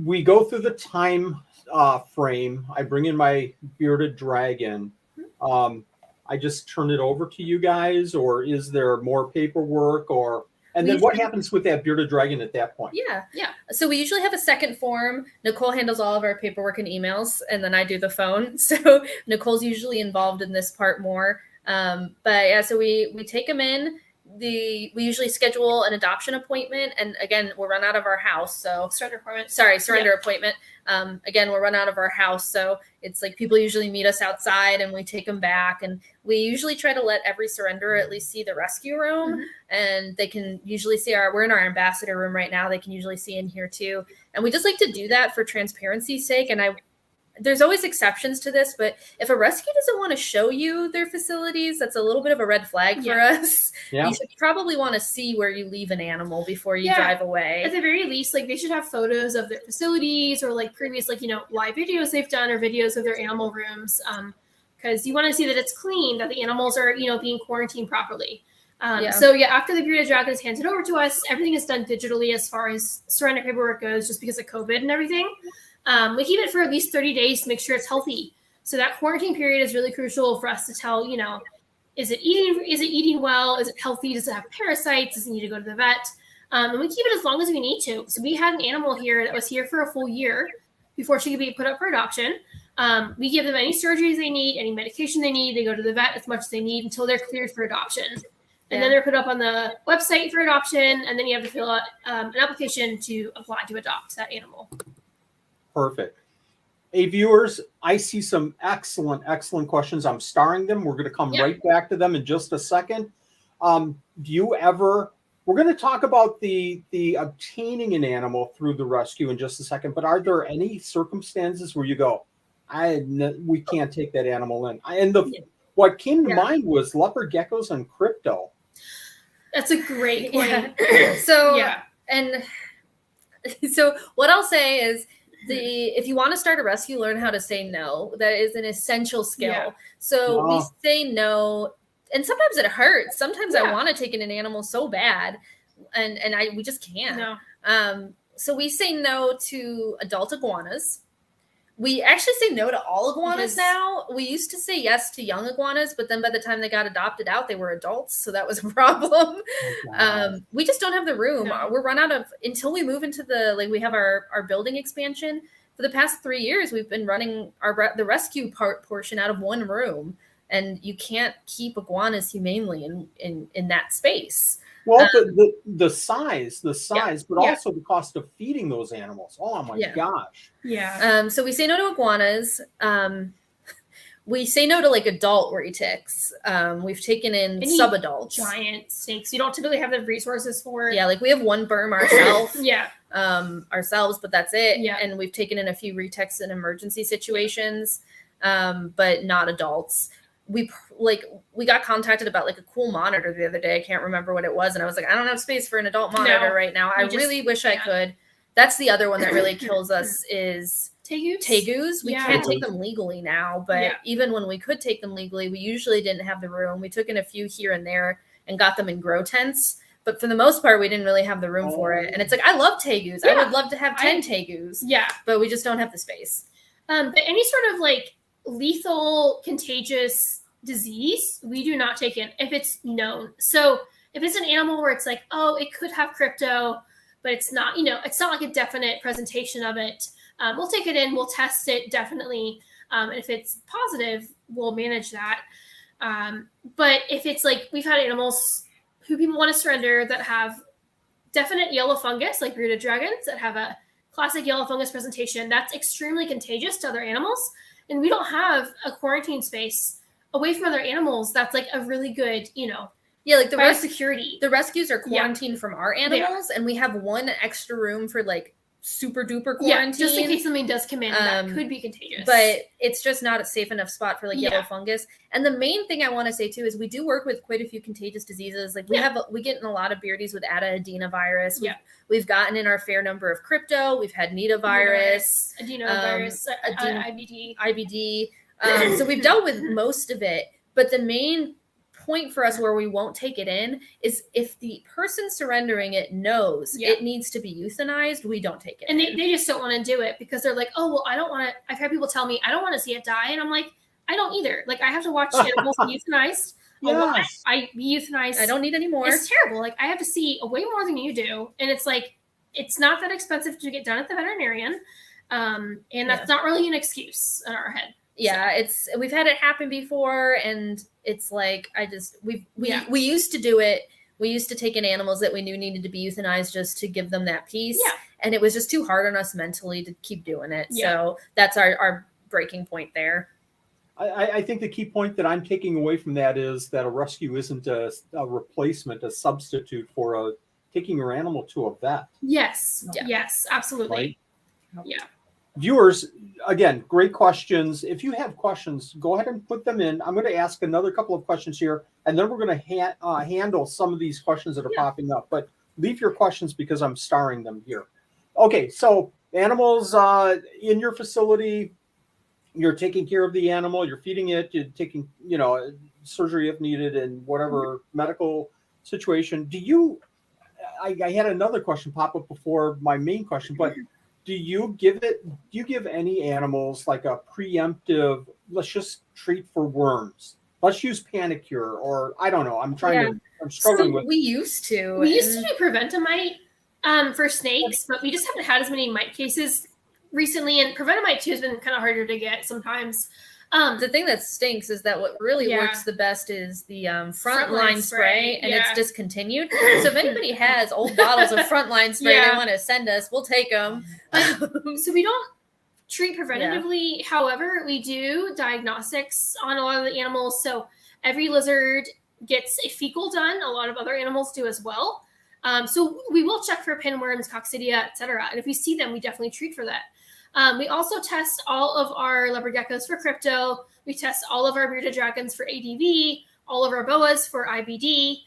We go through the time frame. I bring in my bearded dragon. I just turn it over to you guys, or is there more paperwork, and then what happens with that bearded dragon at that point? Yeah. So we usually have a second form. Nicole handles all of our paperwork and emails, and then I do the phone. So Nicole's usually involved in this part more. But yeah, so we take them in. We usually schedule an adoption appointment, and again, we'll run out of our house. So surrender appointment. Again, we'll run out of our house. So it's like people usually meet us outside and we take them back, and we usually try to let every surrenderer at least see the rescue room, and they can usually see we're in our ambassador room right now. They can usually see in here too. And we just like to do that for transparency's sake. And there's always exceptions to this, but if a rescue doesn't want to show you their facilities, that's a little bit of a red flag for us. Yeah. You should probably want to see where you leave an animal before you drive away. At the very least, like, they should have photos of their facilities, or like previous, like, live videos they've done, or videos of their animal rooms. Because you want to see that it's clean, that the animals are, being quarantined properly. So after the bearded dragon is handed over to us, everything is done digitally as far as surrender paperwork goes, just because of COVID and everything. We keep it for at least 30 days to make sure it's healthy. So that quarantine period is really crucial for us to tell, is it eating well? Is it healthy? Does it have parasites? Does it need to go to the vet? And we keep it as long as we need to. So we had an animal here that was here for a full year before she could be put up for adoption. We give them any surgeries they need, any medication they need. They go to the vet as much as they need until they're cleared for adoption. And then they're put up on the website for adoption. And then you have to fill out an application to apply to adopt that animal. Perfect. Hey, viewers, I see some excellent questions. I'm starring them. We're going to come right back to them in just a second. We're going to talk about the obtaining an animal through the rescue in just a second, but are there any circumstances where you go, we can't take that animal in? What came to mind was leopard geckos and crypto. That's a great point. So what I'll say is, if you want to start a rescue, learn how to say no. That is an essential skill. So we say no, and sometimes it hurts. Sometimes I want to take in an animal so bad, and we just can't. No. So we say no to adult iguanas. We actually say no to all iguanas now. We used to say yes to young iguanas, but then by the time they got adopted out, they were adults. So that was a problem. We just don't have the room. No. We're run out of, until we move into we have our building expansion. For the past 3 years, we've been running the rescue portion out of one room. And you can't keep iguanas humanely in that space. Well, the size, but also the cost of feeding those animals. Oh my gosh. Yeah. So we say no to iguanas. We say no to adult retics. We've taken in subadults. Giant snakes. You don't typically have the resources for it. Yeah, we have one berm ourselves. Ourselves, but that's it. Yeah. And we've taken in a few retics in emergency situations, but not adults. We got contacted about a cool monitor the other day. I can't remember what it was. And I was like, I don't have space for an adult monitor right now. I really wish I could. That's the other one that really kills us is tegus. We can't take them legally now, but even when we could take them legally, we usually didn't have the room. We took in a few here and there and got them in grow tents. But for the most part, we didn't really have the room for it. And it's I love tegus. I would love to have 10 tegus. Yeah. But we just don't have the space. But any sort of lethal, contagious disease, we do not take in if it's known. So if it's an animal where it's it could have crypto, but it's not, it's not a definite presentation of it, we'll take it in, we'll test it definitely. And if it's positive, we'll manage that. But if it's we've had animals who people want to surrender that have definite yellow fungus, like bearded dragons that have a classic yellow fungus presentation, that's extremely contagious to other animals. And we don't have a quarantine space away from other animals. That's a really good, security. The rescues are quarantined from our animals, and we have one extra room for super duper quarantine. Yeah, just in case something does come in that could be contagious. But it's just not a safe enough spot for like yellow Yeah. fungus. And the main thing I want to say too is we do work with quite a few contagious diseases. Like we get in a lot of beardies with adenovirus. We've gotten in our fair number of crypto. We've had nitavirus, adenovirus, IBD. So we've dealt with most of it. But the main point for us where we won't take it in is if the person surrendering it knows it needs to be euthanized, we don't take it and in. They just don't want to do it because they're like, oh, well, I don't want to. I've had people tell me I don't want to see it die. And I'm like, I don't either. Like, I have to watch animals be euthanized. Yes. I be euthanized. I don't need any more. It's terrible. Like, I have to see way more than you do. And it's like, it's not that expensive to get done at the veterinarian. And that's not really an excuse in our head. Yeah, we've had it happen before, and it's like we used to do it. We used to take in animals that we knew needed to be euthanized just to give them that peace. Yeah. And it was just too hard on us mentally to keep doing it. Yeah. So that's our breaking point there. I think the key point that I'm taking away from that is that a rescue isn't a replacement, a substitute for taking your animal to a vet. Yes. Yeah. Yes, absolutely. Right? Yeah. Viewers, again, great questions. If you have questions, go ahead and put them in. I'm going to ask another couple of questions here, and then we're going to handle some of these questions that are popping up. But leave your questions because I'm starring them here. Okay, so animals in your facility, you're taking care of the animal, you're feeding it, you're taking, surgery if needed, and whatever medical situation. Do you? I had another question pop up before my main question, but. Do you give any animals like a preemptive, let's just treat for worms? Let's use Panicure, or I don't know. I'm struggling with. We used to. We used to do Preventamite for snakes, but we just haven't had as many mite cases recently. And Preventamite too has been kind of harder to get sometimes. The thing that stinks is that what really works the best is the frontline spray, and it's discontinued. So if anybody has old bottles of frontline spray they want to send us, we'll take them. So we don't treat preventatively. However, we do diagnostics on a lot of the animals. So every lizard gets a fecal done. A lot of other animals do as well. So we will check for pinworms, coccidia, etc. And if we see them, we definitely treat for that. We also test all of our leopard geckos for crypto. We test all of our bearded dragons for ADV, all of our boas for IBD.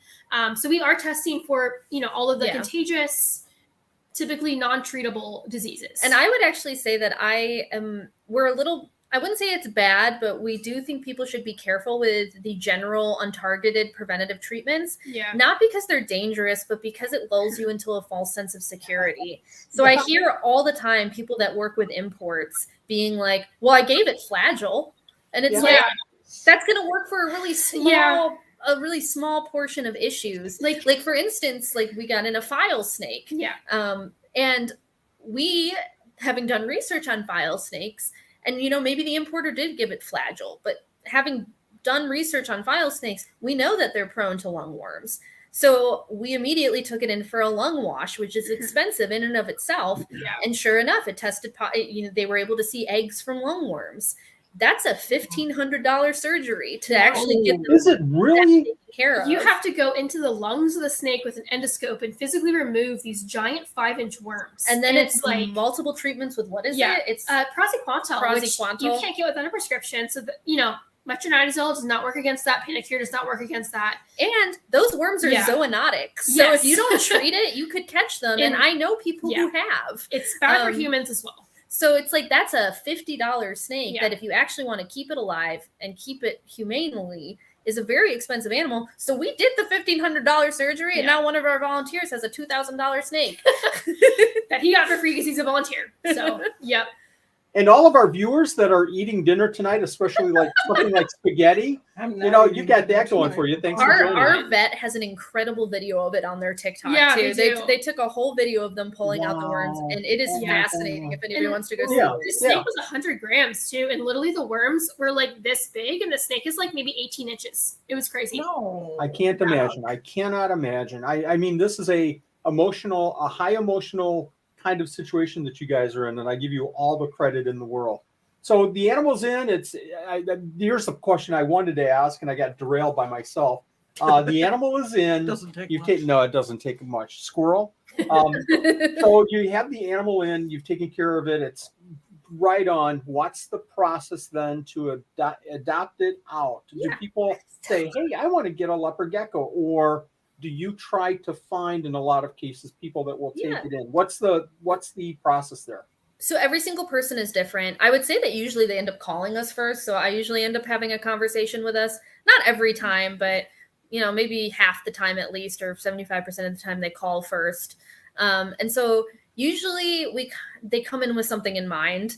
So we are testing for, all of the contagious, typically non-treatable diseases. And I would actually say that I wouldn't say it's bad, but we do think people should be careful with the general untargeted preventative treatments. Yeah. Not because they're dangerous, but because it lulls you into a false sense of security. So I hear all the time people that work with imports being like, well, I gave it Flagyl. And it's like, that's going to work for a really small portion of issues. Like for instance, like we got in a file snake. Yeah. And we, having done research on file snakes, and, maybe the importer did give it Flagyl, but having done research on file snakes, we know that they're prone to lungworms. So we immediately took it in for a lung wash, which is expensive in and of itself. Yeah. And sure enough, it tested, they were able to see eggs from lungworms. That's a $1,500 surgery to actually get them. Is it really? Care of. You have to go into the lungs of the snake with an endoscope and physically remove these giant 5-inch worms. And then it's like multiple treatments with what is it? It's praziquantel, which you can't get without a prescription. So metronidazole does not work against that. Panicure does not work against that. And those worms are zoonotic. So if you don't treat it, you could catch them. And I know people who have. It's bad for humans as well. So it's like that's a $50 snake that if you actually want to keep it alive and keep it humanely is a very expensive animal. So we did the $1,500 surgery and now one of our volunteers has a $2,000 snake that he got for free because he's a volunteer. So, yep. And all of our viewers that are eating dinner tonight, especially like something like spaghetti, you got that going for you. Thanks for joining. Our vet has an incredible video of it on their TikTok too. They took a whole video of them pulling out the worms, and it is fascinating. If anybody wants to go see it. The snake was 100 grams too, and literally the worms were like this big, and the snake is like maybe 18 inches. It was crazy. No, I can't imagine. I cannot imagine. I mean, this is a high emotional kind of situation that you guys are in, and I give you all the credit in the world. So the animal's in. Here's the question I wanted to ask, and I got derailed by myself. The animal is in. Doesn't take much. No, it doesn't take much. Squirrel. So you have the animal in, you've taken care of it, it's right on. What's the process then to adopt it out? Do people say, hey, I want to get a leopard gecko? Or do you try to find, in a lot of cases, people that will take it in? What's the process there? So every single person is different. I would say that usually they end up calling us first. So I usually end up having a conversation with us. Not every time, but maybe half the time at least, or 75% of the time they call first. And so usually they come in with something in mind.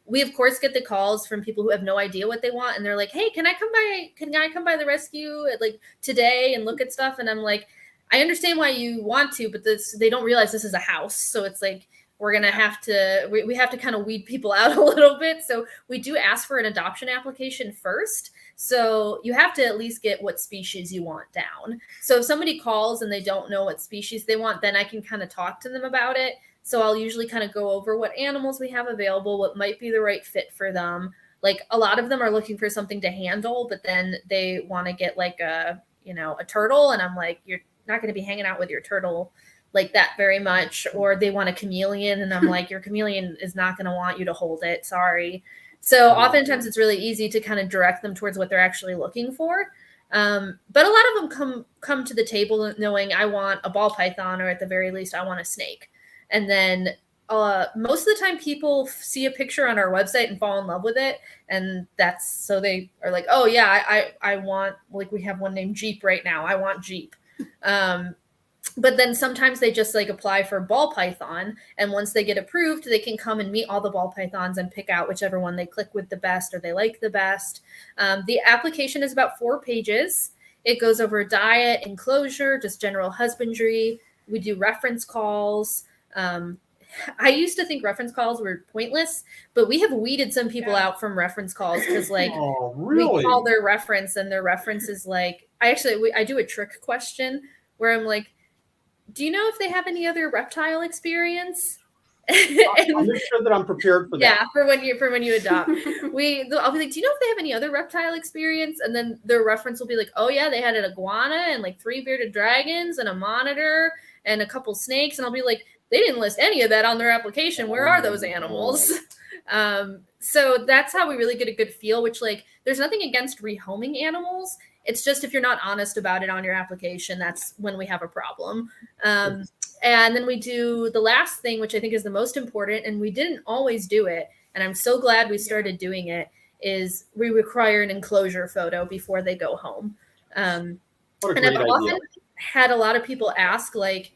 We of course get the calls from people who have no idea what they want, and they're like, hey, can I come by the rescue like today and look at stuff? And I'm like, I understand why you want to, but they don't realize this is a house. So it's like, we're going to have to, we have to kind of weed people out a little bit. So we do ask for an adoption application first. So you have to at least get what species you want down. So if somebody calls and they don't know what species they want, then I can kind of talk to them about it. So I'll usually kind of go over what animals we have available, what might be the right fit for them. Like a lot of them are looking for something to handle, but then they want to get like a turtle. And I'm like, you're not going to be hanging out with your turtle like that very much. Or they want a chameleon, and I'm like, your chameleon is not going to want you to hold it. Sorry. So oftentimes it's really easy to kind of direct them towards what they're actually looking for. But a lot of them come to the table knowing I want a ball python, or at the very least, I want a snake. And then most of the time people see a picture on our website and fall in love with it. And so they are like, oh yeah, I want, like we have one named Jeep right now. I want Jeep. But then sometimes they just like apply for ball python. And once they get approved, they can come and meet all the ball pythons and pick out whichever one they click with the best or they like the best. The application is about 4 pages. It goes over diet, enclosure, just general husbandry. We do reference calls. I used to think reference calls were pointless, but we have weeded some people out from reference calls because like we call their reference and their reference is like, I do a trick question where I'm like, do you know if they have any other reptile experience? I'll make sure that I'm prepared for that. Yeah, for when you adopt. I'll be like, do you know if they have any other reptile experience? And then their reference will be like, oh yeah, they had an iguana and like 3 bearded dragons and a monitor and a couple snakes. And I'll be like, they didn't list any of that on their application. Where are those animals? So that's how we really get a good feel, which like, there's nothing against rehoming animals. It's just if you're not honest about it on your application, that's when we have a problem. And then we do the last thing, which I think is the most important, and we didn't always do it, and I'm so glad we started doing it, is we require an enclosure photo before they go home. And I've often had a lot of people ask, like,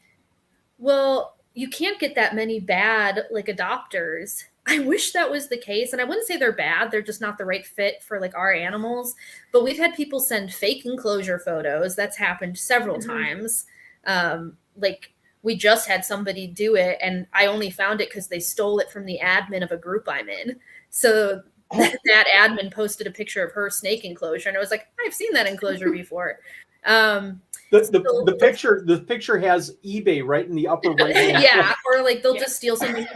well, you can't get that many bad like adopters. I wish that was the case. And I wouldn't say they're bad. They're just not the right fit for like our animals. But we've had people send fake enclosure photos. That's happened several times. Like we just had somebody do it, and I only found it because they stole it from the admin of a group I'm in. So that admin posted a picture of her snake enclosure, and I was like, I've seen that enclosure before. The picture has eBay right in the upper right hand. Yeah, or like they'll just steal something.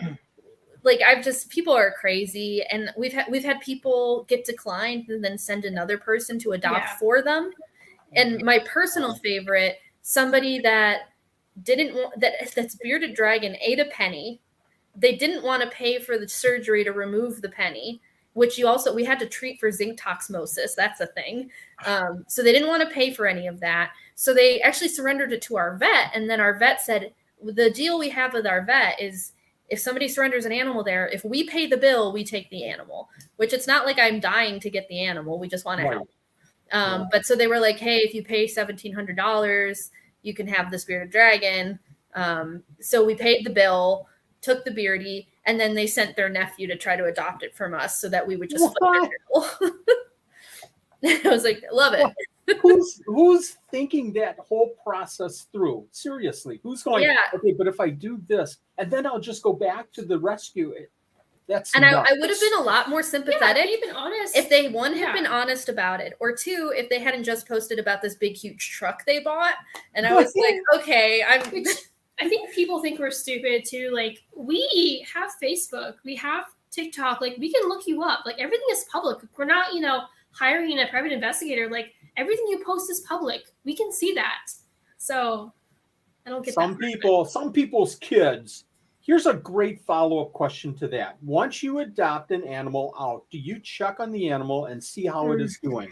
Like people are crazy, and we've had people get declined and then send another person to adopt for them. And my personal favorite, somebody that that's bearded dragon ate a penny. They didn't want to pay for the surgery to remove the penny, which we had to treat for zinc toximosis. That's a thing. So they didn't want to pay for any of that. So they actually surrendered it to our vet. And then our vet said, the deal we have with our vet is if somebody surrenders an animal there, if we pay the bill, we take the animal, which it's not like I'm dying to get the animal. We just want to help. But so they were like, hey, if you pay $1,700, you can have this bearded dragon. So we paid the bill, took the beardy, and then they sent their nephew to try to adopt it from us so that we would just flip their bill. I was like, love it. Who's thinking that whole process through? Seriously, who's going, okay, but if I do this, and then I'll just go back to the rescue. I would have been a lot more sympathetic if been honest. If they had been honest about it, or 2, if they hadn't just posted about this big huge truck they bought, and I was like, okay, I think people think we're stupid too. Like we have Facebook, we have TikTok, like we can look you up. Like everything is public. We're not, hiring a private investigator. Like everything you post is public. We can see that. So I don't get some that. some people's kids. Here's a great follow-up question to that. Once you adopt an animal out, do you check on the animal and see how it is doing?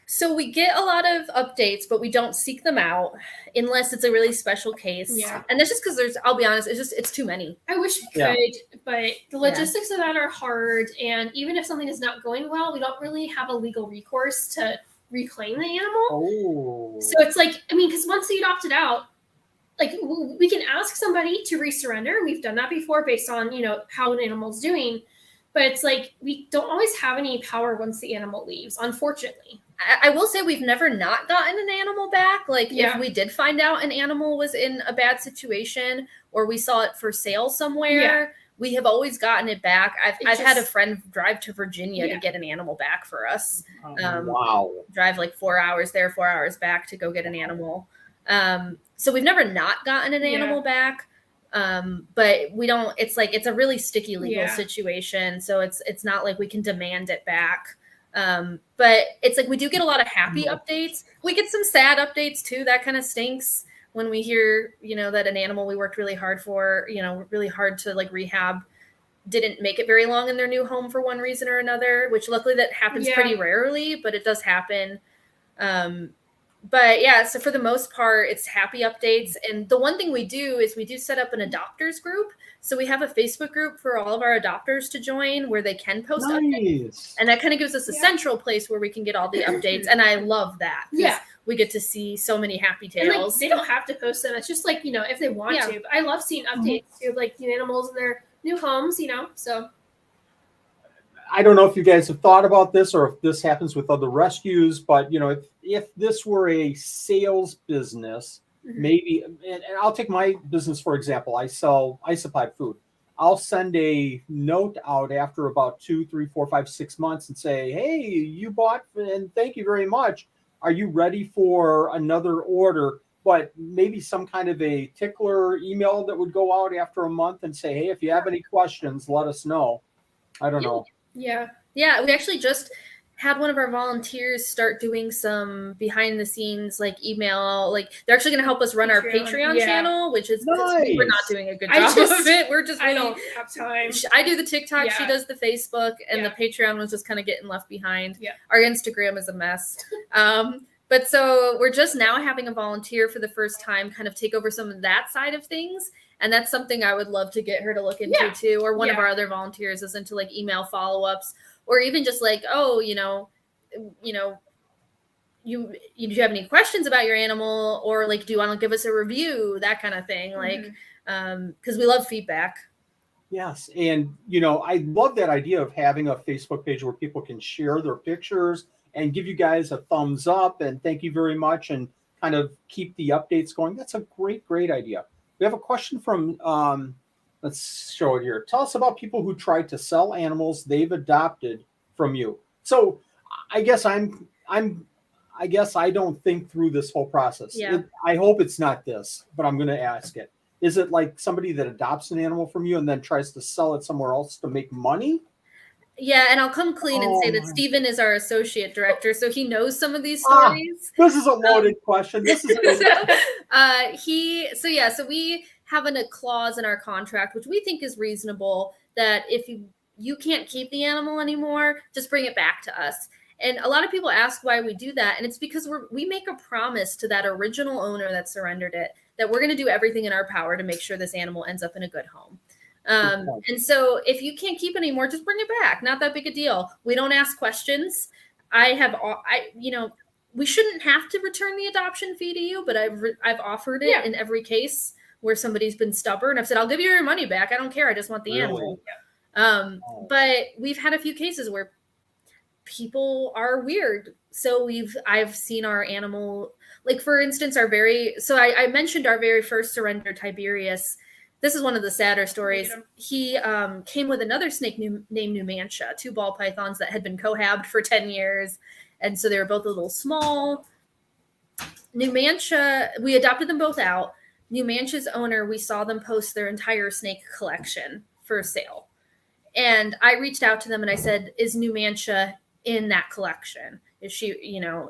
So we get a lot of updates, but we don't seek them out unless it's a really special case. Yeah. And that's just because I'll be honest, it's too many. I wish we could, but the logistics of that are hard. And even if something is not going well, we don't really have a legal recourse to reclaim the animal. Oh. So it's like, I mean, because once you adopt it out, like we can ask somebody to resurrender. We've done that before based on, how an animal's doing. But it's like we don't always have any power once the animal leaves, unfortunately. I will say we've never not gotten an animal back. Like if we did find out an animal was in a bad situation or we saw it for sale somewhere, we have always gotten it back. I've had a friend drive to Virginia to get an animal back for us. Wow. Drive like 4 hours there, 4 hours back to go get an animal. So we've never not gotten an animal back. But we don't, it's a really sticky legal situation. So it's not like we can demand it back. But it's like we do get a lot of happy updates. We get some sad updates too. That kind of stinks when we hear, that an animal we worked really hard for, really hard to like rehab didn't make it very long in their new home for one reason or another, which luckily that happens pretty rarely, but it does happen. But yeah, so for the most part, it's happy updates. And the one thing we do is we do set up an adopters group. So we have a Facebook group for all of our adopters to join where they can post updates. And that kind of gives us a central place where we can get all the updates. And I love that. Yeah. We get to see so many happy tales. And, like, they don't have to post them. It's just like, if they want to. But I love seeing updates of like new animals in their new homes, so. I don't know if you guys have thought about this or if this happens with other rescues, but if this were a sales business, maybe, and I'll take my business for example. I supply food. I'll send a note out after about 2, 3, 4, 5, 6 months and say, hey, you bought and thank you very much. Are you ready for another order? But maybe some kind of a tickler email that would go out after a month and say, hey, if you have any questions, let us know. I don't know. Yeah. We actually just had one of our volunteers start doing some behind the scenes like email, like they're actually going to help us run our Patreon channel, which is nice. We're not doing a good job of it. We're just I don't have time. I do the TikTok, she does the Facebook, and the Patreon was just kind of getting left behind. Our Instagram is a mess. But so we're just now having a volunteer for the first time kind of take over some of that side of things. And that's something I would love to get her to look into too. Or one of our other volunteers is into like email follow-ups or even just like, oh, do you have any questions about your animal or like, do you want to give us a review? That kind of thing. Like, because we love feedback. Yes. And, I love that idea of having a Facebook page where people can share their pictures and give you guys a thumbs up and thank you very much and kind of keep the updates going. That's a great, great idea. We have a question from, let's show it here. Tell us about people who tried to sell animals they've adopted from you. So I guess I don't think through this whole process. Yeah. I hope it's not this, but I'm going to ask it. Is it like somebody that adopts an animal from you and then tries to sell it somewhere else to make money? Yeah, and I'll come clean and say that Steven is our associate director, so he knows some of these stories. This is a loaded question. This is so we have a clause in our contract, which we think is reasonable, that if you can't keep the animal anymore, just bring it back to us. And a lot of people ask why we do that, and it's because we make a promise to that original owner that surrendered it that we're going to do everything in our power to make sure this animal ends up in a good home. And so if you can't keep anymore, just bring it back. Not that big a deal. We don't ask questions. We shouldn't have to return the adoption fee to you, but I've offered it in every case where somebody's been stubborn. I've said, I'll give you your money back. I don't care. I just want the animal. But we've had a few cases where people are weird. So I've seen our animal, like for instance, I mentioned our very first surrender, Tiberius. This is one of the sadder stories. He came with another snake named Numantia, 2 ball pythons that had been cohabbed for 10 years. And so they were both a little small. Numantia, we adopted them both out. Numantia's owner, we saw them post their entire snake collection for sale. And I reached out to them and I said, is Numantia in that collection? Is she,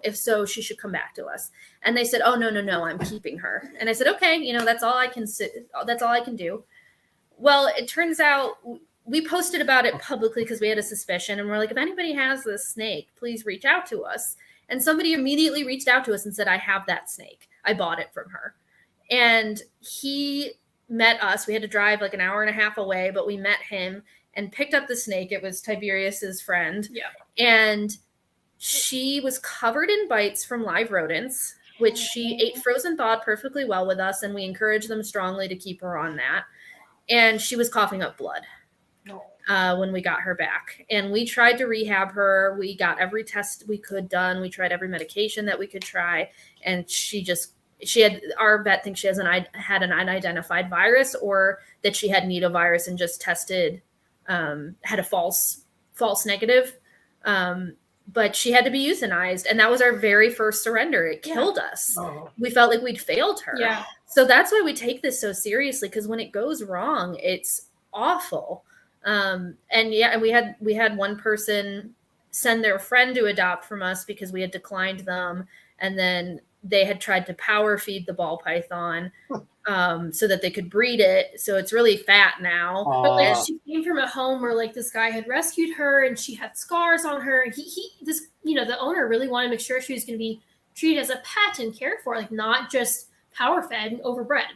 if so, she should come back to us. And they said, oh, no, I'm keeping her. And I said, okay, that's all I can do. Well, it turns out we posted about it publicly because we had a suspicion, and we're like, if anybody has this snake, please reach out to us. And somebody immediately reached out to us and said, I have that snake. I bought it from her. And he met us. We had to drive like an hour and a half away, but we met him and picked up the snake. It was Tiberius's friend. Yeah. And she was covered in bites from live rodents, which she ate frozen thawed perfectly well with us. And we encouraged them strongly to keep her on that. And she was coughing up blood when we got her back. And we tried to rehab her. We got every test we could done. We tried every medication that we could try. And our vet thinks she had an unidentified virus, or that she had nidovirus and just tested, had a false negative. But she had to be euthanized. And that was our very first surrender. It killed us. Oh. We felt like we'd failed her. Yeah. So that's why we take this so seriously, because when it goes wrong, it's awful. And we had one person send their friend to adopt from us because we had declined them. And then they had tried to power feed the ball python so that they could breed it. So it's really fat now. But like she came from a home where like this guy had rescued her and she had scars on her. And the owner really wanted to make sure she was going to be treated as a pet and cared for, like not just power fed and overbred.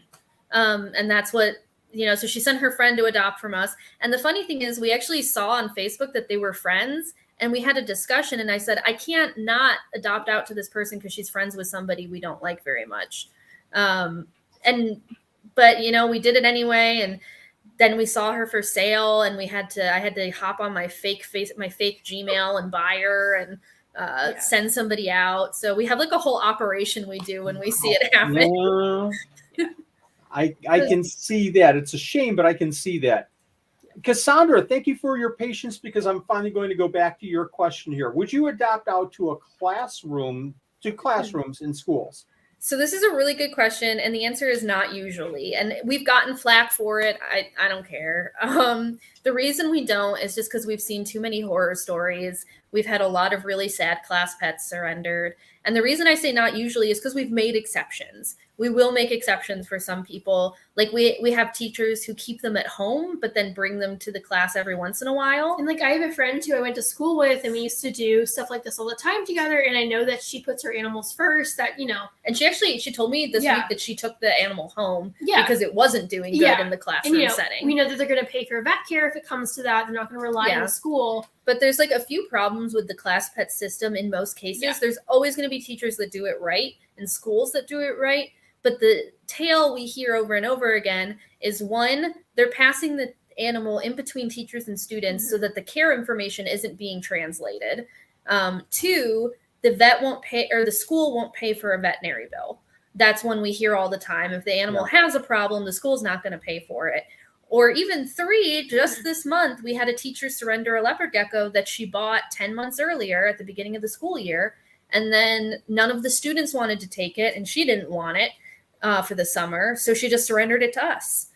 And that's what, so she sent her friend to adopt from us. And the funny thing is we actually saw on Facebook that they were friends. And we had a discussion, and I said, I can't not adopt out to this person because she's friends with somebody we don't like very much. But we did it anyway. And then we saw her for sale, and I had to hop on my fake Gmail and buy her and send somebody out. So we have like a whole operation we do when we see it happen. Yeah. I can see that. It's a shame, but I can see that. Cassandra, thank you for your patience, because I'm finally going to go back to your question here. Would you adopt out to classrooms in schools? So this is a really good question, and the answer is not usually. And we've gotten flack for it. I don't care. The reason we don't is just because we've seen too many horror stories. We've had a lot of really sad class pets surrendered. And the reason I say not usually is because we've made exceptions. We will make exceptions for some people. Like we have teachers who keep them at home, but then bring them to the class every once in a while. And like I have a friend who I went to school with, and we used to do stuff like this all the time together. And I know that she puts her animals first. And she told me this week that she took the animal home because it wasn't doing good in the classroom setting. We know that they're going to pay for vet care if it comes to that. They're not going to rely on the school. But there's like a few problems with the class pet system in most cases. Yeah. There's always going to be teachers that do it right and schools that do it right. But the tale we hear over and over again is, one, they're passing the animal in between teachers and students so that the care information isn't being translated. Two, the vet won't pay, or the school won't pay for a veterinary bill. That's one we hear all the time. If the animal has a problem, the school's not going to pay for it. Or even three, just this month, we had a teacher surrender a leopard gecko that she bought 10 months earlier at the beginning of the school year. And then none of the students wanted to take it, and she didn't want it for the summer. So she just surrendered it to us.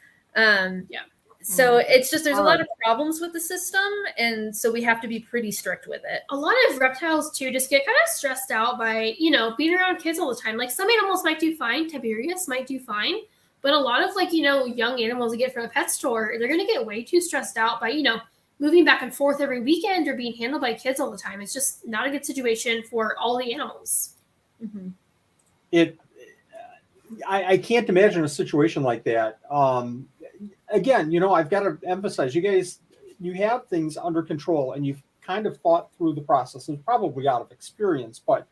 So it's just, there's a lot of problems with the system. And so we have to be pretty strict with it. A lot of reptiles too just get kind of stressed out by, being around kids all the time. Like some animals might do fine. Tiberius might do fine. But a lot of young animals you get from a pet store, they're going to get way too stressed out by, moving back and forth every weekend or being handled by kids all the time. It's just not a good situation for all the animals. Mm-hmm. I can't imagine a situation like that. Again, I've got to emphasize, you guys, you have things under control, and you've kind of thought through the process, and probably out of experience. But,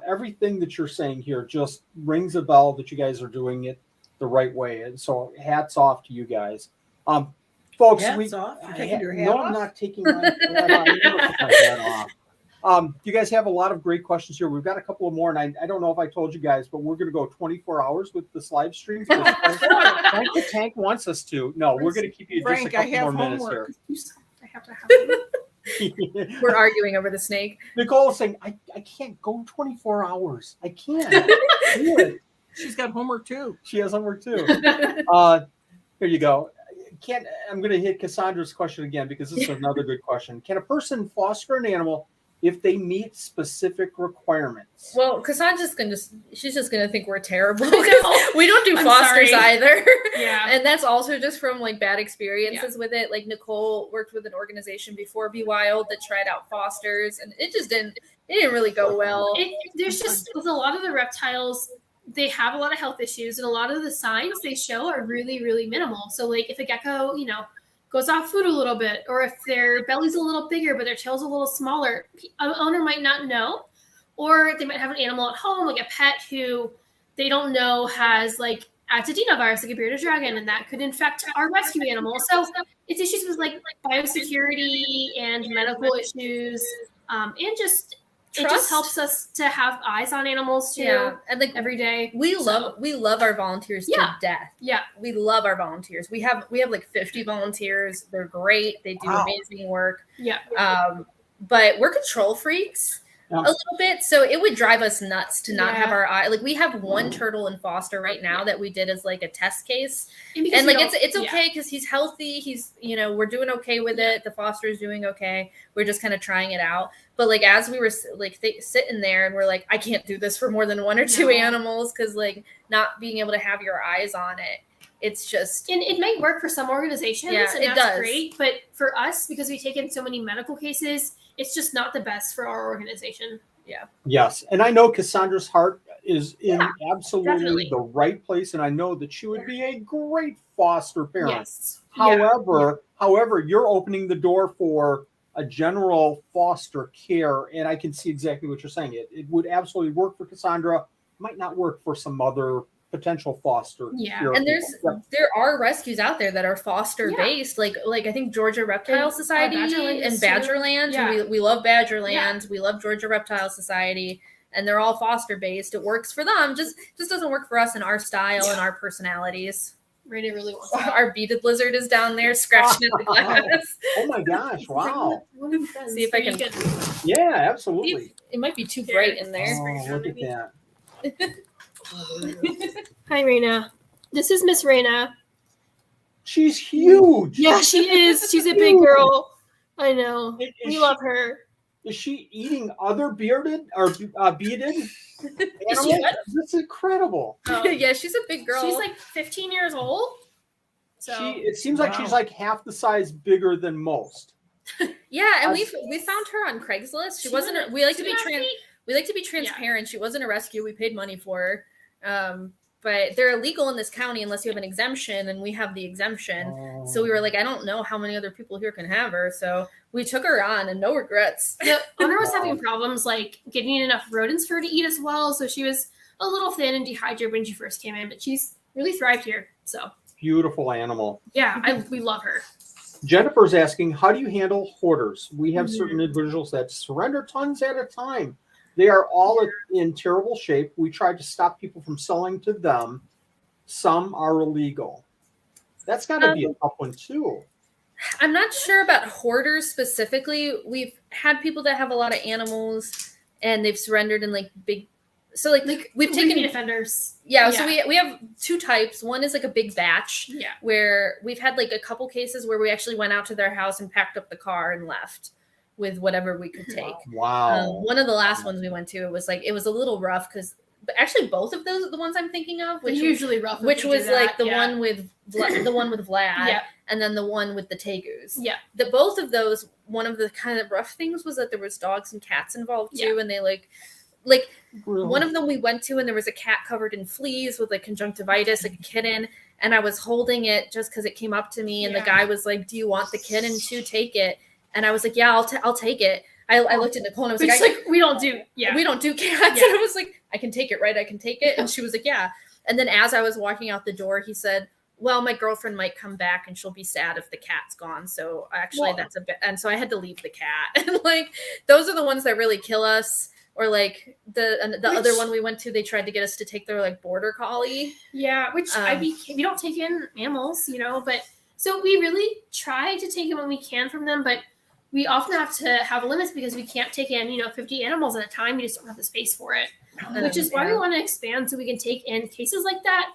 everything that you're saying here just rings a bell that you guys are doing it the right way. And so hats off to you guys. Folks, hats off? You're taking your hat off? I'm not taking my hat off. I'm never taking my hat off. You guys have a lot of great questions here. We've got a couple of more, and I don't know if I told you guys, but we're going to go 24 hours with this live stream. Frank the Tank wants us to. No, we're going to keep you just a couple more minutes here. I have to have We're arguing over the snake. Nicole is saying, I can't go 24 hours. I can't do it. She's got homework too. She has homework too. Here you go. I'm going to hit Cassandra's question again, because this is another good question. Can a person foster an animal if they meet specific requirements. Well, Cassandra's she's just gonna think we're terrible. I know. We don't do I'm fosters sorry. either. Yeah. And that's also just from like bad experiences with it. Like Nicole worked with an organization before BeWild that tried out fosters, and it didn't really go well. There's just, with a lot of the reptiles, they have a lot of health issues, and a lot of the signs they show are really, really minimal. So like if a gecko, goes off food a little bit, or if their belly's a little bigger but their tail's a little smaller, an owner might not know. Or they might have an animal at home, like a pet who they don't know has like adenovirus, like a bearded dragon, and that could infect our rescue animal. So it's issues with like biosecurity and medical issues, and just it just helps us to have eyes on animals too. Yeah, and like every day. We love our volunteers to death. Yeah, we love our volunteers. We have like 50 volunteers. They're great. They do amazing work. Yeah. But we're control freaks. A little bit, so it would drive us nuts to not have our eye. Like we have one turtle in foster right now that we did as like a test case, and like it's okay because he's healthy. He's we're doing okay with it. The foster is doing okay. We're just kind of trying it out. But like as we were like sitting there and we're like, I can't do this for more than one or two animals because like not being able to have your eyes on it. It's just, and it might work for some organizations, and that's great. But for us, because we take in so many medical cases, it's just not the best for our organization. Yeah. Yes, and I know Cassandra's heart is in absolutely definitely. the right place, and I know that she would be a great foster parent. Yes. However, you're opening the door for a general foster care, and I can see exactly what you're saying. It would absolutely work for Cassandra. Might not work for some other potential foster. Yeah, and there are rescues out there that are foster based, like I think Georgia Reptile Society and Badgerland. Yeah. We love Badgerland. Yeah. We love Georgia Reptile Society, and they're all foster based. It works for them. Just doesn't work for us and our style and our personalities. Raina really wants that. Our beaded lizard is down there scratching at the glass. Oh my gosh! Wow. See if I can. Yeah, absolutely. It might be too bright in there. Oh, look at that. Hi, Raina. This is Miss Raina. She's huge. Yeah, she is. She's a big girl. I know. We love her. Is she eating other bearded or beaded animals? That's incredible. Yeah, she's a big girl. She's like 15 years old. So it seems like she's like half the size bigger than most. Yeah, and we found her on Craigslist. She wasn't. We like to be transparent. She wasn't a rescue. We paid money for her. But they're illegal in this county unless you have an exemption, and we have the exemption. So we were like, I don't know how many other people here can have her. So we took her on, and no regrets. The owner was having problems like getting enough rodents for her to eat as well. So she was a little thin and dehydrated when she first came in, but she's really thrived here. So beautiful animal. Yeah, we love her. Jennifer's asking, how do you handle hoarders? We have certain individuals that surrender tons at a time. They are all in terrible shape. We tried to stop people from selling to them. Some are illegal. That's got to be a tough one too. I'm not sure about hoarders specifically. We've had people that have a lot of animals and they've surrendered in like big. So like we've taken offenders. Yeah. So we have two types. One is like a big batch. Yeah. Where we've had like a couple cases where we actually went out to their house and packed up the car and left with whatever we could take. Wow. One of the last ones we went to, it was a little rough because, but actually both of those are the ones I'm thinking of, which usually rough, which was like the one with Vlad, and then the one with the tegus. Yeah. Both of those, one of the kind of rough things was that there was dogs and cats involved too, and they like one of them we went to and there was a cat covered in fleas with like conjunctivitis, like a kitten, and I was holding it just because it came up to me, and the guy was like, "Do you want the kitten to take it?" And I was like, "Yeah, I'll take it." I looked at Nicole and I was like, we don't do cats. And I was like, "I can take it, right? I can take it." And she was like, "Yeah." And then as I was walking out the door, he said, "Well, my girlfriend might come back and she'll be sad if the cat's gone. So actually that's a bit." And so I had to leave the cat. And like, those are the ones that really kill us. Or like the other one we went to, they tried to get us to take their like border collie. Yeah, which we don't take in mammals, but so we really try to take in when we can from them, but we often have to have limits because we can't take in, 50 animals at a time. We just don't have the space for it, which is why we want to expand so we can take in cases like that.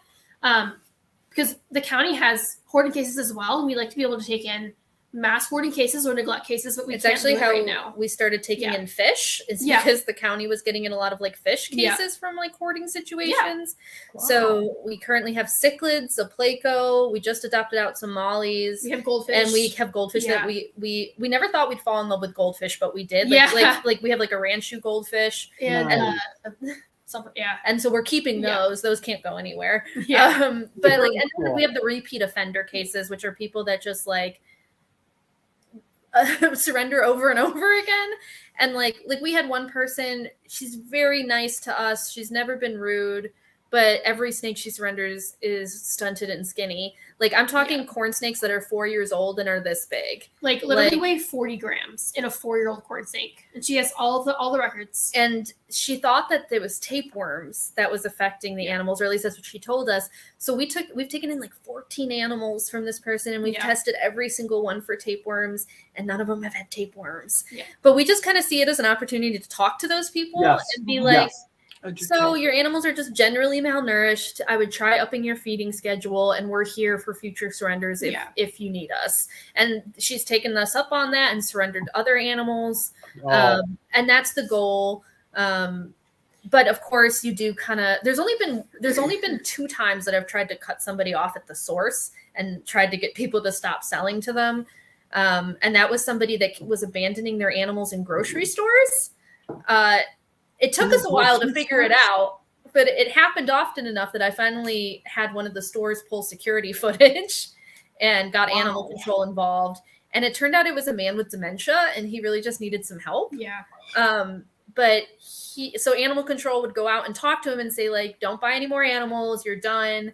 Because the county has hoarding cases as well, and we like to be able to take in mass hoarding cases or neglect cases, but we It's can't actually do it how right now. we started taking Yeah. in fish. Is Yeah. because the county was getting in a lot of like fish Yeah. cases from like hoarding situations. Wow. So we currently have cichlids, a placo. We just adopted out some mollies. We have goldfish. And we have goldfish Yeah. that we never thought we'd fall in love with goldfish, but we did. Yeah. Like we have like a ranchu goldfish. and Nice. something. Yeah. And so we're keeping Yeah. those. Those can't go anywhere. Yeah. But Very like, and then cool. we have the repeat offender cases, which are people that just like surrender over and over again. And like we had one person, she's very nice to us. She's never been rude, but every snake she surrenders is stunted and skinny. Like I'm talking corn snakes that are 4 years old and are this big. Like literally Like- weigh 40 grams in a 4-year-old corn snake, and she has all the records. And she thought that there was tapeworms that was affecting the animals, or at least that's what she told us. So we've taken in like 14 animals from this person, and we've Yeah. tested every single one for tapeworms, and none of them have had tapeworms. Yeah. But we just kind of see it as an opportunity to talk to those people Yes. and be like, Yes. so your animals are just generally malnourished. I would try upping your feeding schedule, and we're here for future surrenders if you need us. And she's taken us up on that and surrendered other animals. Oh, And that's the goal. But of course you do kind of, there's only been 2 times that I've tried to cut somebody off at the source and tried to get people to stop selling to them. And that was somebody that was abandoning their animals in grocery stores. It took us a while to figure it out, but it happened often enough that I finally had one of the stores pull security footage and got animal control involved. And it turned out it was a man with dementia, and he really just needed some help. Yeah. But so animal control would go out and talk to him and say, like, don't buy any more animals. You're done.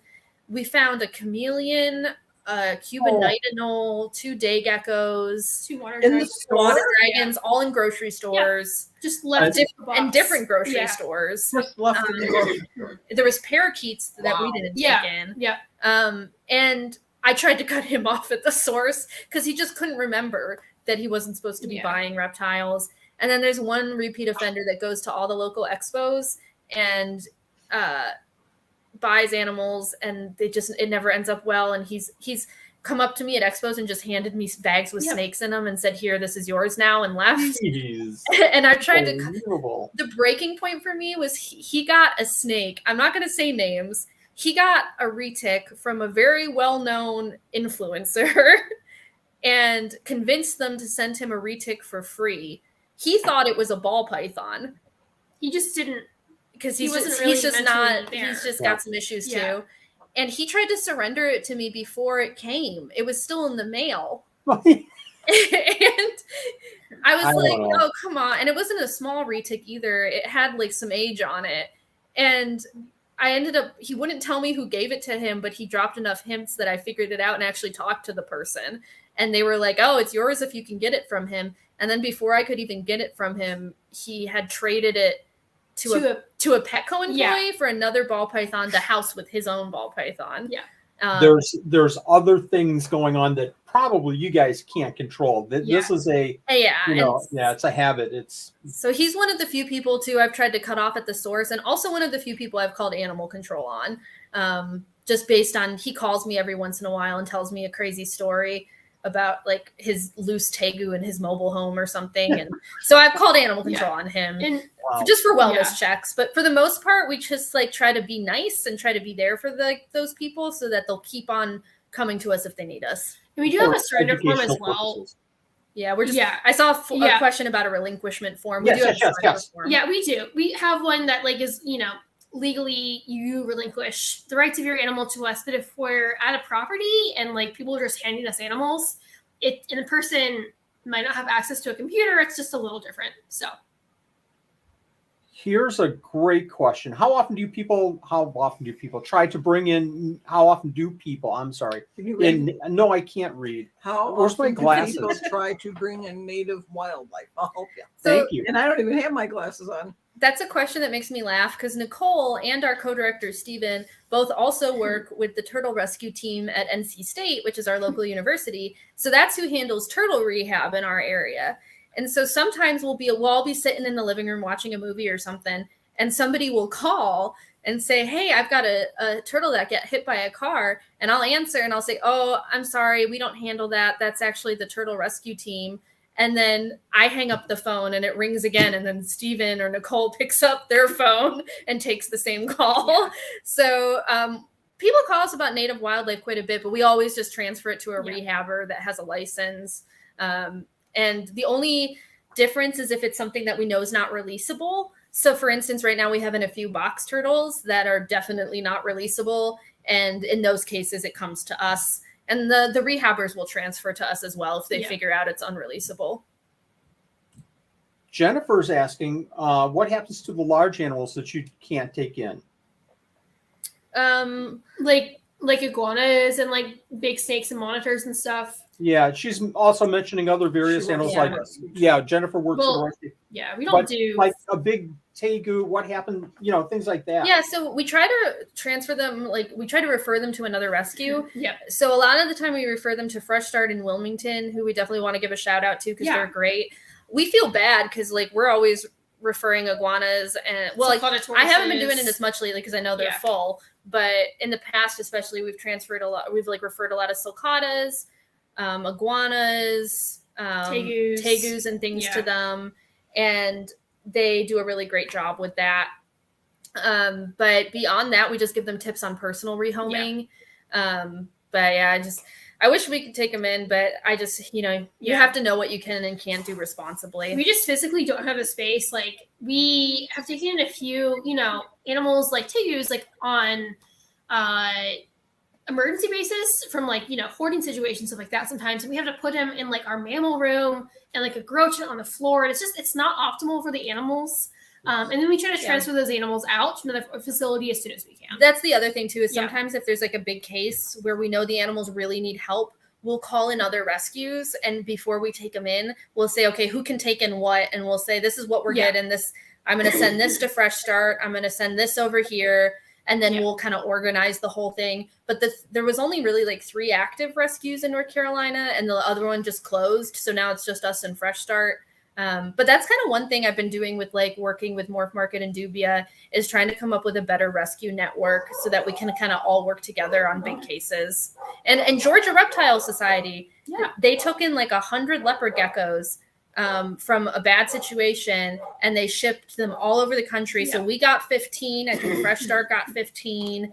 We found a chameleon, a Cuban night owl, 2 day geckos, 2 water In the dragons. store? water dragons, all in grocery stores. Just left in the box. And different grocery Yeah. stores. just left in the grocery store. There was parakeets that we Wow. didn't Yeah. take in. Yeah. And I tried to cut him off at the source because he just couldn't remember that he wasn't supposed to be Yeah. buying reptiles. And then there's one repeat offender that goes to all the local expos and buys animals, and it never ends up well. And he's come up to me at expos and just handed me bags with Yep. snakes in them and said, "Here, this is yours now," and left. Jeez. And I tried to Unbelievable. the breaking point for me was he got a snake. I'm not going to say names. He got a retic from a very well-known influencer and convinced them to send him a retic for free. He thought it was a ball python He just didn't. because He he's wasn't just, really he's just mentally not there. he's just Yeah. got some issues Yeah. too. And he tried to surrender it to me before it came. It was still in the mail. And I was I like, don't know. oh, come on. And it wasn't a small retic either. It had like some age on it. And I ended up, he wouldn't tell me who gave it to him, but he dropped enough hints that I figured it out and actually talked to the person. And they were like, oh, it's yours if you can get it from him. And then before I could even get it from him, he had traded it to a Petco employee Yeah. for another ball python to house with his own ball python. Yeah. There's other things going on that probably you guys can't control. This is a it's a habit. So he's one of the few people too I've tried to cut off at the source, and also one of the few people I've called animal control on. Just based on, he calls me every once in a while and tells me a crazy story about like his loose tegu in his mobile home or something. And so I've called animal control on him. And Wow. Just for wellness checks, but for the most part, we just like try to be nice and try to be there for those people so that they'll keep on coming to us if they need us. we do have For a surrender form as educational well. purposes. Yeah, we're just. Yeah. I saw a Yeah. question about a relinquishment form. Yes, we do have yes, a surrender yes. form. Yeah, we do. We have one that like is, legally you relinquish the rights of your animal to us. But if we're at a property and like people are just handing us animals, and the person might not have access to a computer, it's just a little different. So Here's a great question. How often do people try to bring in, how often do people, I'm sorry. Can you read? No, I can't read. How Where's my often do glasses? people try to bring in native wildlife? I'll help you. Thank you. And I don't even have my glasses on. That's a question that makes me laugh because Nicole and our co-director Stephen both also work with the turtle rescue team at NC State, which is our local university. So that's who handles turtle rehab in our area. And so sometimes we'll all be sitting in the living room watching a movie or something, and somebody will call and say, hey, I've got a turtle that got hit by a car. And I'll answer and I'll say, oh, I'm sorry, we don't handle that. That's actually the turtle rescue team. And then I hang up the phone and it rings again. And then Steven or Nicole picks up their phone and takes the same call. Yeah. So people call us about native wildlife quite a bit, but we always just transfer it to a rehabber that has a license. And the only difference is if it's something that we know is not releasable. So for instance, right now we have in a few box turtles that are definitely not releasable. And in those cases, it comes to us. And the rehabbers will transfer to us as well if they figure out it's unreleasable. Jennifer's asking, what happens to the large animals that you can't take in? Like iguanas and like big snakes and monitors and stuff. Yeah, she's also mentioning other various animals like Jennifer works for rescue. Yeah, we don't do like a big tegu. What happened? Things like that. Yeah, so we try to transfer them. Like we try to refer them to another rescue. Yeah. So a lot of the time we refer them to Fresh Start in Wilmington, who we definitely want to give a shout out to because they're great. We feel bad because like we're always referring iguanas and I haven't been doing it as much lately because I know they're full. But in the past, especially, we've transferred a lot. We've like referred a lot of sulcatas, iguanas, tegus and things to them, and they do a really great job with that. But beyond that, we just give them tips on personal rehoming. But yeah, I wish we could take them in, but I just, you have to know what you can and can't do responsibly. We just physically don't have the space. Like we have taken in a few, animals like tegus, like on emergency basis from like, hoarding situations, stuff like that sometimes. And we have to put them in like our mammal room and like a grow tent on the floor. And it's not optimal for the animals. And then we try to transfer those animals out to another facility as soon as we can. That's the other thing too, is sometimes if there's like a big case where we know the animals really need help, we'll call in other rescues. And before we take them in, we'll say, okay, who can take in what? And we'll say, this is what we're getting. I'm going to send this to Fresh Start. I'm going to send this over here. And then we'll kind of organize the whole thing. But there was only really like 3 active rescues in North Carolina and the other one just closed. So now it's just us and Fresh Start. But that's kind of one thing I've been doing with like working with Morph Market and Dubia is trying to come up with a better rescue network so that we can kind of all work together on big cases. And Georgia Reptile Society, they took in like 100 leopard geckos from a bad situation and they shipped them all over the country. So we got 15. I think Fresh Start got 15.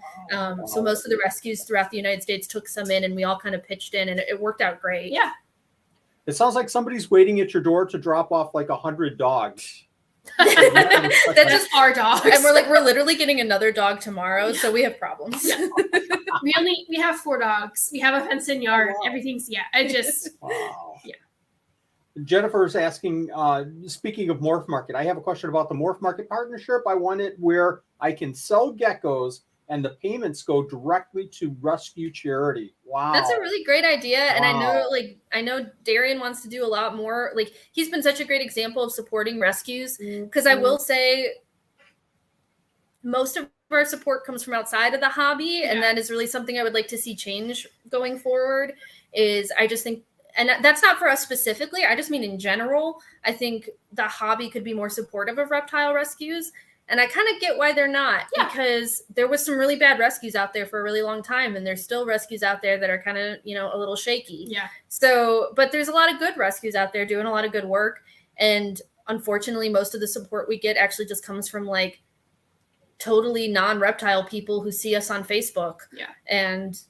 So most of the rescues throughout the United States took some in and we all kind of pitched in and it worked out great. Yeah. It sounds like somebody's waiting at your door to drop off like 100 dogs. That's just our dogs. And we're literally getting another dog tomorrow, so we have problems. We have 4 dogs. We have a fenced-in yard. Wow. Everything's Wow. Jennifer's asking, speaking of Morph Market, I have a question about the Morph Market partnership. I want it where I can sell geckos and the payments go directly to rescue charity. Wow. That's a really great idea. And I know Darian wants to do a lot more. Like he's been such a great example of supporting rescues. Because I will say most of our support comes from outside of the hobby. And that is really something I would like to see change going forward is I just think, and that's not for us specifically. I just mean in general, I think the hobby could be more supportive of reptile rescues. And I kind of get why they're not, because there was some really bad rescues out there for a really long time. And there's still rescues out there that are kind of, a little shaky. Yeah. So, but there's a lot of good rescues out there doing a lot of good work. And unfortunately, most of the support we get actually just comes from like totally non-reptile people who see us on Facebook and,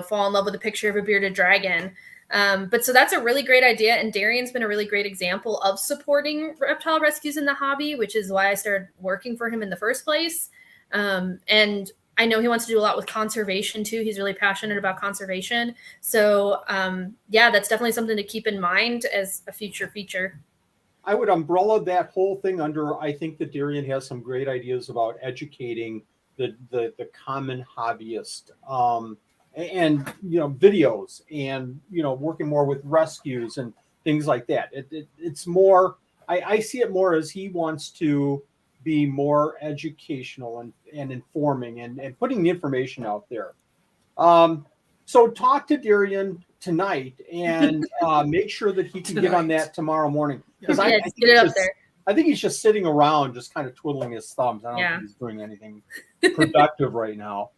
fall in love with a picture of a bearded dragon. But so that's a really great idea. And Darian's been a really great example of supporting reptile rescues in the hobby, which is why I started working for him in the first place. And I know he wants to do a lot with conservation too. He's really passionate about conservation. So that's definitely something to keep in mind as a future feature. I would umbrella that whole thing under, I think that Darian has some great ideas about educating the common hobbyist. And videos and working more with rescues and things like that. It's more I see it more as he wants to be more educational and informing and putting the information out there. So talk to Darian tonight and make sure that he can get on that tomorrow morning, because I think get it up there. I think he's just sitting around, just kind of twiddling his thumbs. I don't think he's doing anything productive right now.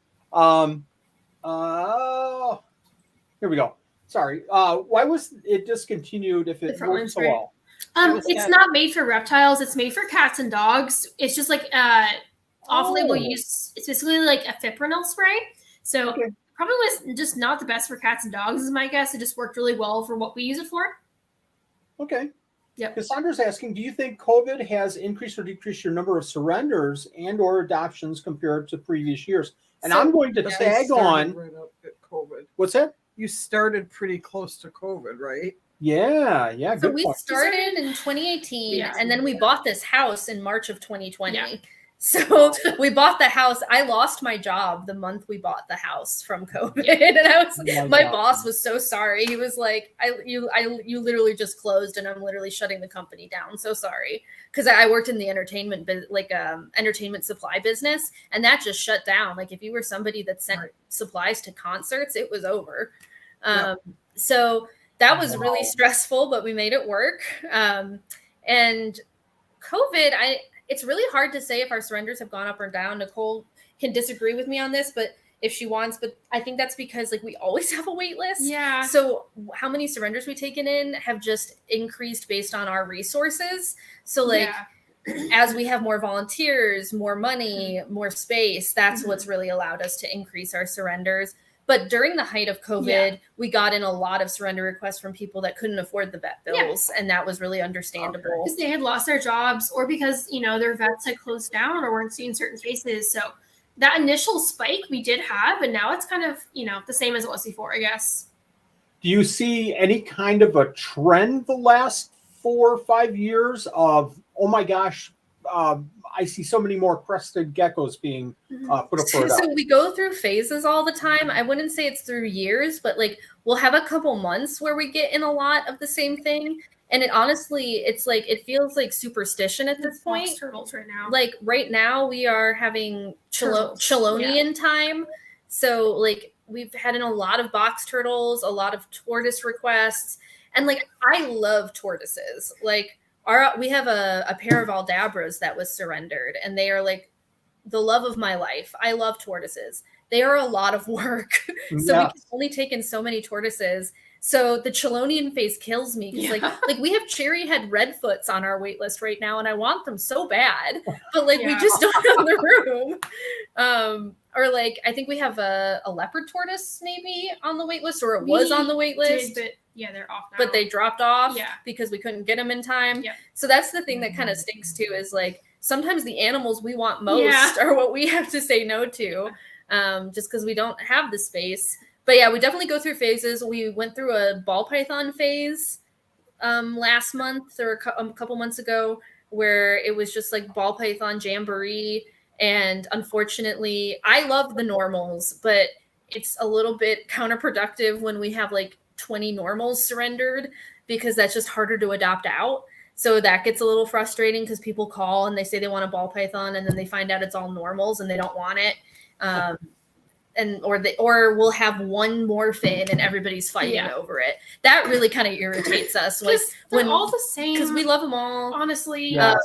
Here we go. Sorry. Why was it discontinued if it worked so well? It's not made for reptiles. It's made for cats and dogs. It's just like off-label use. It's basically like a fipronil spray. So probably was just not the best for cats and dogs, is my guess. It just worked really well for what we use it for. Okay. Yep. Cassandra's asking, do you think COVID has increased or decreased your number of surrenders and or adoptions compared to previous years? And I'm going to tag on. Right up at COVID. What's that? You started pretty close to COVID, right? Yeah. So Good we point. started in 2018, Yeah. and then we bought this house in March of 2020. Yeah. So we bought the house. I lost my job the month we bought the house from COVID, and I was my boss was so sorry. He was like, "You literally just closed, and I'm literally shutting the company down. So sorry," because I worked in the entertainment entertainment supply business, and that just shut down. Like if you were somebody that sent supplies to concerts, it was over. So that was really stressful, but we made it work. And COVID, it's really hard to say if our surrenders have gone up or down. Nicole can disagree with me on this, but if she wants, but I think that's because like we always have a wait list. Yeah. So how many surrenders we've taken in have just increased based on our resources. So like as we have more volunteers, more money, more space, that's what's really allowed us to increase our surrenders. But during the height of COVID, we got in a lot of surrender requests from people that couldn't afford the vet bills. And that was really understandable. Because they had lost their jobs or because, their vets had closed down or weren't seeing certain cases. So that initial spike we did have, and now it's kind of, the same as it was before, I guess. Do you see any kind of a trend the last 4 or 5 years of, oh my gosh, I see so many more crested geckos being put up for adoption? So we go through phases all the time. I wouldn't say it's through years, but like we'll have a couple months where we get in a lot of the same thing. And it honestly, it's like, it feels like superstition at this point. Turtles right now. Like right now we are having Chelonian time. So like we've had in a lot of box turtles, a lot of tortoise requests. And like, I love tortoises. Like we have a pair of Aldabras that was surrendered, and they are like the love of my life. I love tortoises. They are a lot of work. So we can only take in so many tortoises. So the Chelonian face kills me. Like we have cherry head redfoots on our wait list right now, and I want them so bad, but like we just don't have the room. Or like I think we have a leopard tortoise maybe on the wait list, or it was on the wait list. But they're off now. But they dropped off because we couldn't get them in time. Yeah. So that's the thing that kind of stinks too, is like sometimes the animals we want most are what we have to say no to, just because we don't have the space. But yeah, we definitely go through phases. We went through a ball python phase last month or a couple months ago, where it was just like ball python jamboree. And unfortunately, I love the normals, but it's a little bit counterproductive when we have like 20 normals surrendered, because that's just harder to adopt out. So that gets a little frustrating because people call and they say they want a ball python, and then they find out it's all normals and they don't want it. Or we'll have one more fin and everybody's fighting over it. That really kind of irritates us. Like when all the same, because we love them all, honestly. Yes.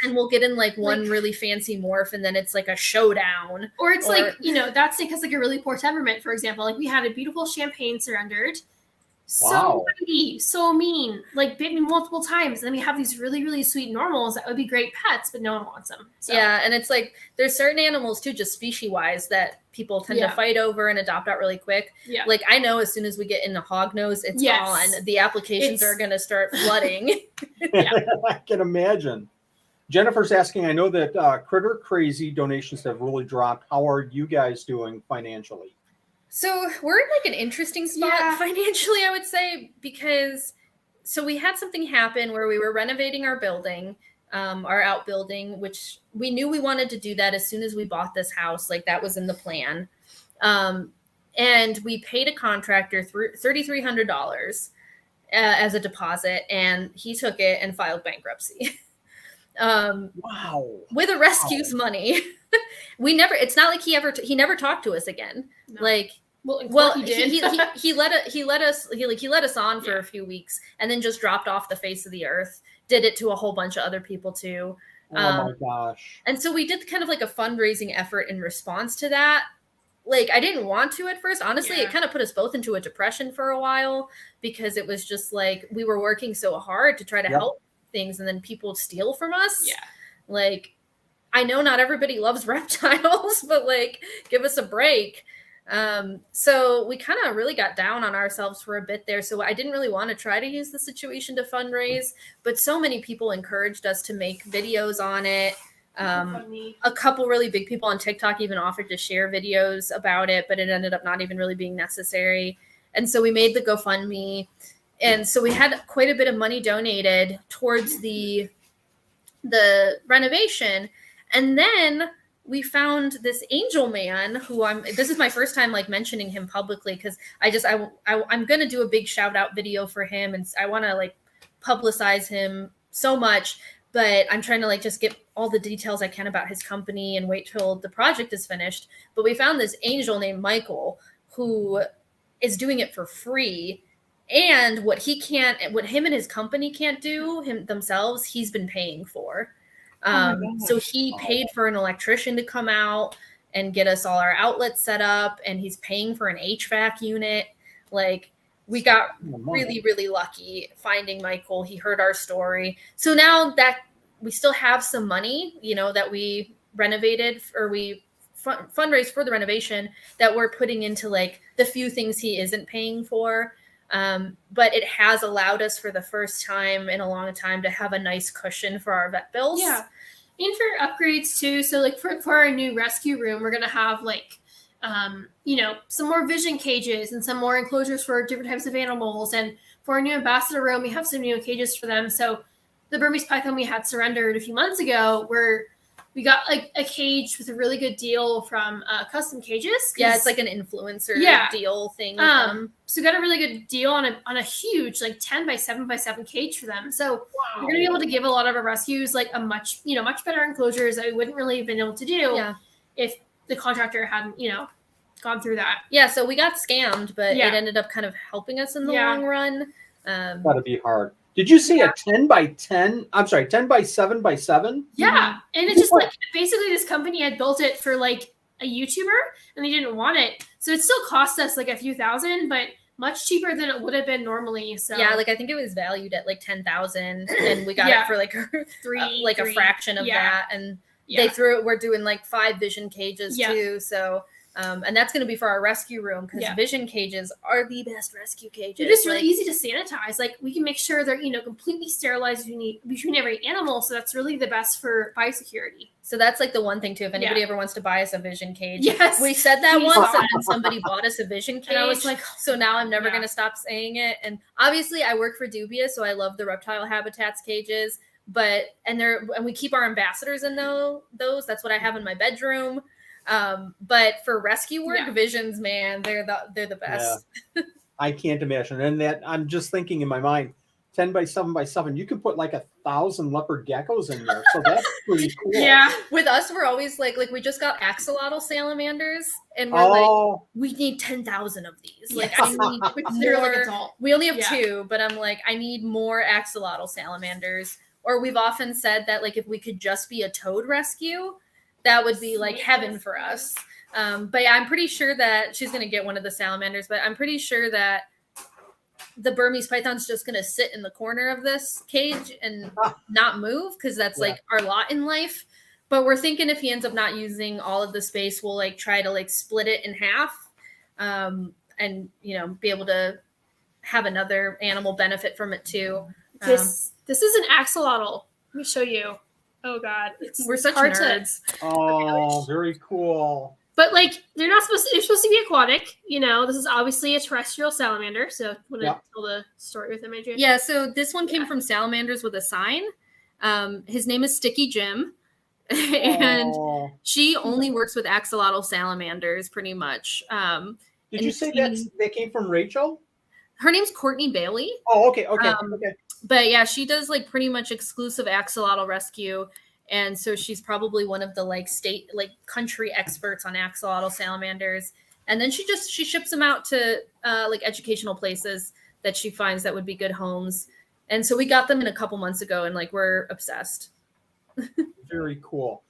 And we'll get in like one really fancy morph, and then it's like a showdown. Or it's like, that snake has like a really poor temperament, for example. Like we had a beautiful champagne surrendered. So mighty, so mean, like bit me multiple times. And then we have these really, really sweet normals that would be great pets, but no one wants them. So. Yeah, and it's like there's certain animals too, just species-wise, that people tend to fight over and adopt out really quick. Yeah. Like I know as soon as we get into hognose, it's gone. The applications are going to start flooding. I can imagine. Jennifer's asking, I know that Critter Crazy donations have really dropped. How are you guys doing financially? So we're in like an interesting spot financially, I would say, because we had something happen where we were renovating our building, our outbuilding, which we knew we wanted to do that as soon as we bought this house. Like that was in the plan. And we paid a contractor $3,300 as a deposit, and he took it and filed bankruptcy. With a rescue's money. It's not like he never talked to us again. No. Like, he did. he let us on for a few weeks and then just dropped off the face of the earth. did it to a whole bunch of other people too. Oh my gosh. And so we did kind of like a fundraising effort in response to that. Like, I didn't want to at first. Honestly, it kind of put us both into a depression for a while because it was just like we were working so hard to try to help things, and then people steal from us. Yeah. Like, I know not everybody loves reptiles, but like, give us a break. So we kind of really got down on ourselves for a bit there. So I didn't really want to try to use the situation to fundraise, but so many people encouraged us to make videos on it. A couple really big people on TikTok even offered to share videos about it, but it ended up not even really being necessary. And so we made the GoFundMe. And so we had quite a bit of money donated towards the renovation. And then we found this angel man who this is my first time like mentioning him publicly, because I'm going to do a big shout out video for him. And I want to like publicize him so much, but I'm trying to like just get all the details I can about his company and wait till the project is finished. But we found this angel named Michael who is doing it for free. And what him and his company can't do themselves, he's been paying for. So he paid for an electrician to come out and get us all our outlets set up, and he's paying for an HVAC unit. Like, we got really, really lucky finding Michael. He heard our story. So now that we still have some money, that we renovated, or we fundraised for the renovation, that we're putting into like the few things he isn't paying for. But it has allowed us for the first time in a long time to have a nice cushion for our vet bills. Yeah. And for upgrades too. So like for our new rescue room, we're going to have like, some more vision cages and some more enclosures for different types of animals. And for our new ambassador room, we have some new cages for them. So the Burmese python we had surrendered a few months ago, we got like a cage with a really good deal from Custom Cages. Yeah, it's like an influencer deal thing. So we got a really good deal on a huge like 10 by 7 by 7 cage for them. So we're gonna be able to give a lot of our rescues like a much better enclosures that we wouldn't really have been able to do if the contractor hadn't gone through that. Yeah, so we got scammed, but it ended up kind of helping us in the long run. That'd be hard. Did you say a 10 by 10? I'm sorry, 10 by 7 by 7? Yeah. And it's just like basically this company had built it for like a YouTuber and they didn't want it. So it still cost us like a few thousand, but much cheaper than it would have been normally. So yeah, like I think it was valued at like 10,000 and we got it for like a fraction of that. And we're doing like 5 vision cages too. So and that's going to be for our rescue room, because vision cages are the best rescue cages. They're just really easy to sanitize. Like we can make sure they're, completely sterilized between every animal. So that's really the best for biosecurity. So that's like the one thing too. If anybody ever wants to buy us a vision cage, yes, we said that once, and then somebody bought us a vision cage. And I was like, so now I'm never going to stop saying it. And obviously I work for Dubia, so I love the reptile habitats cages, and we keep our ambassadors in those. That's what I have in my bedroom. But for rescue work, visions, man, they're the best. Yeah. I can't imagine. And that I'm just thinking in my mind, 10 by 7 by 7, you could put like 1,000 leopard geckos in there. So that's pretty cool. Yeah. With us, we're always like we just got axolotl salamanders, and we're like, we need 10,000 of these. Like I need they're like adult. We only have 2, but I'm like, I need more axolotl salamanders. Or we've often said that like if we could just be a toad rescue, that would be like heaven for us. But I'm pretty sure that she's going to get one of the salamanders, but I'm pretty sure that the Burmese python's just going to sit in the corner of this cage and not move, because that's like our lot in life. But we're thinking if he ends up not using all of the space, we'll like try to like split it in half and, be able to have another animal benefit from it too. This is an axolotl. Let me show you. Oh God, we're such nerds. Very cool. But like, they're supposed to be aquatic. This is obviously a terrestrial salamander. So want to tell the story with him, AJ? Yeah. So this one came from Salamanders with a Sign. His name is Sticky Jim, and she only works with axolotl salamanders, pretty much. Did you say that came from Rachel? Her name's Courtney Bailey. Oh, okay. But yeah, she does like pretty much exclusive axolotl rescue. And so she's probably one of the like state, like country experts on axolotl salamanders. And then she ships them out to like educational places that she finds that would be good homes. And so we got them in a couple months ago, and like we're obsessed. Very cool.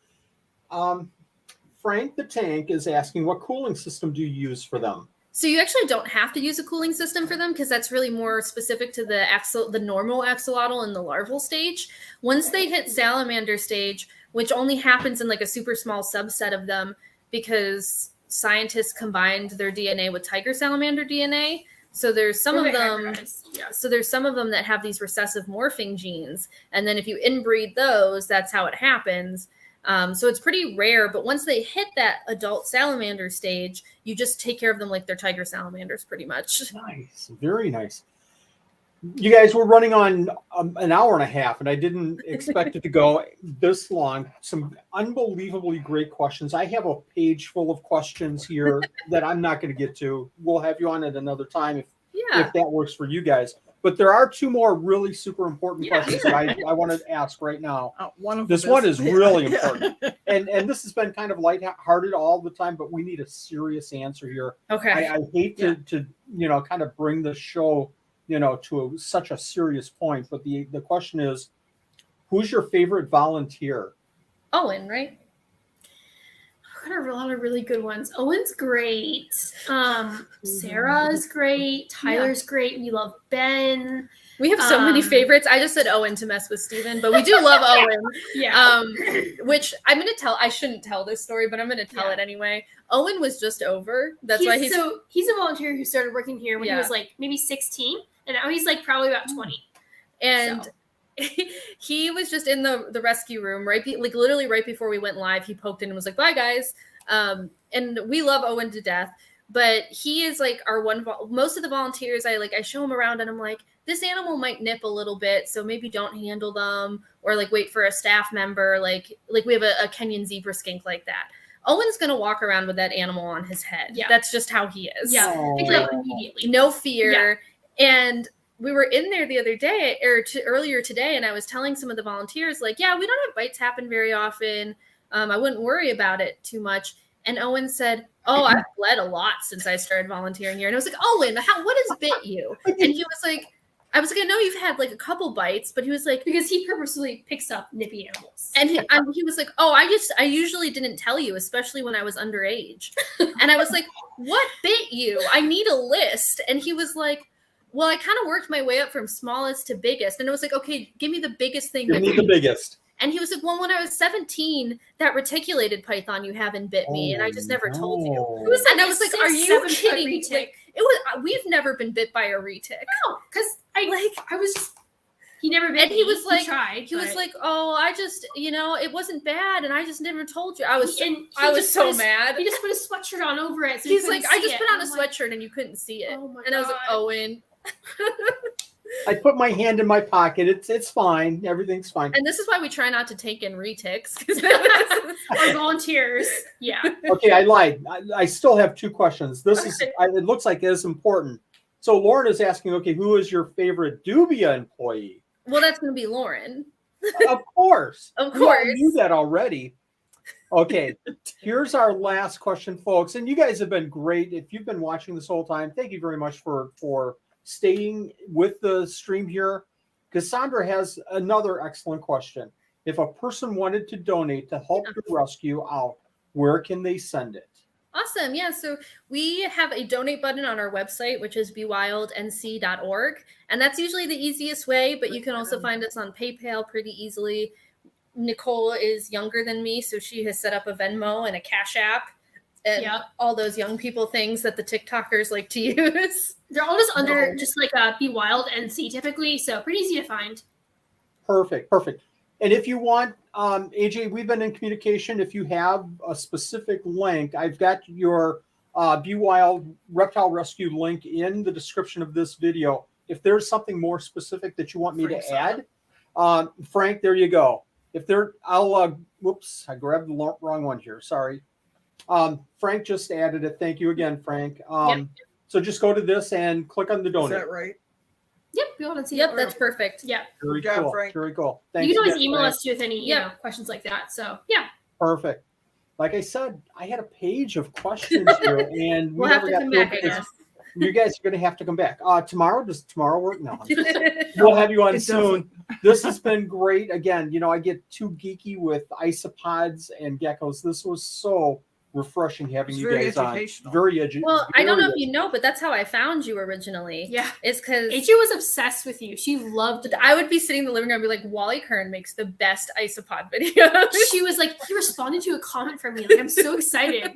Frank the Tank is asking, what cooling system do you use for them? So you actually don't have to use a cooling system for them because that's really more specific to the normal axolotl in the larval stage. Once they hit salamander stage, which only happens in like a super small subset of them because scientists combined their DNA with tiger salamander DNA. So there's some of them. Yeah. So there's some of them that have these recessive morphing genes, and then if you inbreed those, that's how it happens. So it's pretty rare, but once they hit that adult salamander stage, you just take care of them like they're tiger salamanders, pretty much. Nice, very nice. You guys were running on an hour and a half, and I didn't expect it to go this long. Some unbelievably great questions. I have a page full of questions here that I'm not going to get to. We'll have you on at another time if that works for you guys. But there are two more really super important questions that I want to ask right now. One is really important. And this has been kind of lighthearted all the time, but we need a serious answer here. Okay. I hate to kind of bring the show to such a serious point, but the question is, who's your favorite volunteer? Owen, right? I've got a lot of really good ones. Owen's great. Sarah's great. Tyler's great. We love Ben. We have so many favorites. I just said Owen to mess with Steven, but we do love Owen. Yeah. Which I'm going to tell. I shouldn't tell this story, but I'm going to tell it anyway. Owen was just over. That's why he's a volunteer who started working here when he was like maybe 16, and now he's like probably about 20. And he was just in the rescue room, literally right before we went live. He poked in and was like, "Bye, guys." And we love Owen to death, but he is like our one. Most of the volunteers, I show him around, and I'm like, this animal might nip a little bit, so maybe don't handle them, or like wait for a staff member. Like we have a Kenyan zebra skink like that. Owen's gonna walk around with that animal on his head. Yeah, that's just how he is. Yeah, pick it up immediately. No fear. Yeah. And we were in there the other day earlier today, and I was telling some of the volunteers, like, yeah, we don't have bites happen very often. I wouldn't worry about it too much. And Owen said, "Oh, I've bled a lot since I started volunteering here." And I was like, "Owen, what has bit you?" And he was like, I was like, "I know you've had like a couple bites," but he was like, because he purposely picks up nippy animals. And he was like, "Oh, I usually didn't tell you, especially when I was underage." And I was like, "What bit you? I need a list." And he was like, "Well, I kind of worked my way up from smallest to biggest." And it was like, "Okay, give me the biggest thing." Give me the biggest. And he was like, "Well, when I was 17, that reticulated python you haven't bit me, and I just never told you." And I was like, "Are you kidding?" Like, we've never been bit by a retic. No, because I was just, he never bit me. He was like, he was like, "Oh, I just, it wasn't bad, and I just never told you." I was so mad. He just put a sweatshirt on over it. So he's like, "I just put on a sweatshirt, and you couldn't see it." Oh my and I was like, "Owen." I put my hand in my pocket. It's fine. Everything's fine. And this is why we try not to take in retics. Or volunteers. Yeah. Okay, I lied. I still have two questions. It looks like it is important. So Lauren is asking, okay, who is your favorite Dubia employee? Well, that's going to be Lauren. Of course. Of course. I knew that already. Okay, here's our last question, folks. And you guys have been great. If you've been watching this whole time, thank you very much for staying with the stream here. Cassandra has another excellent question. If a person wanted to donate to help the rescue out, where can they send it? Awesome. Yeah. So we have a donate button on our website, which is bewildnc.org. And that's usually the easiest way, but you can also find us on PayPal pretty easily. Nicole is younger than me, so she has set up a Venmo and a Cash App. And all those young people things that the TikTokers like to use. They're all just under just like a BeWild NC typically, so pretty easy to find. Perfect. And if you want, AJ, we've been in communication. If you have a specific link, I've got your BeWild Reptile Rescue link in the description of this video. If there's something more specific that you want me to add, Frank, there you go. Whoops, I grabbed the wrong one here. Sorry. Frank just added it. Thank you again, Frank. So just go to this and click on the donate. Is that right? Yep, we want to see. Yep, that's perfect. Yeah. Very cool. Frank. Very cool. Thanks. You can always email us with any questions like that. So Perfect. Like I said, I had a page of questions here, and we'll have to come back, I guess. You guys are going to have to come back. Tomorrow, does tomorrow work? No. We'll have you on It soon. This has been great. Again, I get too geeky with isopods and geckos. This was so refreshing having It's you very guys educational. on. Very educational. Well, I don't know if you know, but that's how I found you originally. Yeah. It's because AJ was obsessed with you. She loved it. I would be sitting in the living room and be like, Wally Kern makes the best isopod videos. She was like, he responded to a comment from me. Like, I'm so excited.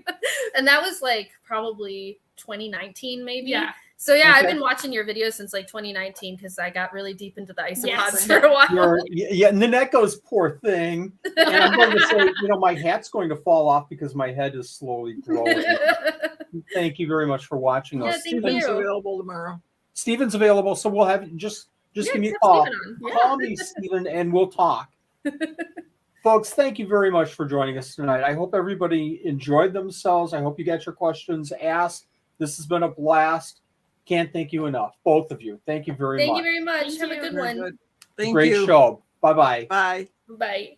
And that was like probably 2019, maybe. Yeah. So yeah, I've Okay. been watching your videos since like 2019 because I got really deep into the isopods Yes. for a while. Yeah, Nanette goes, poor thing. And I'm going to say, my hat's going to fall off because my head is slowly growing. Thank you very much for watching Yeah, us. thank Stephen's you. available tomorrow. Steven's available, so we'll have just Yeah, give me a have call. Steven on. Call me, Steven, and we'll talk. Folks, thank you very much for joining us tonight. I hope everybody enjoyed themselves. I hope you got your questions asked. This has been a blast. Can't thank you enough, both of you. Thank you very Thank much. you very much. Thank Have a you. good Very one. good. Thank Great you. show. Bye-bye. Bye. Bye.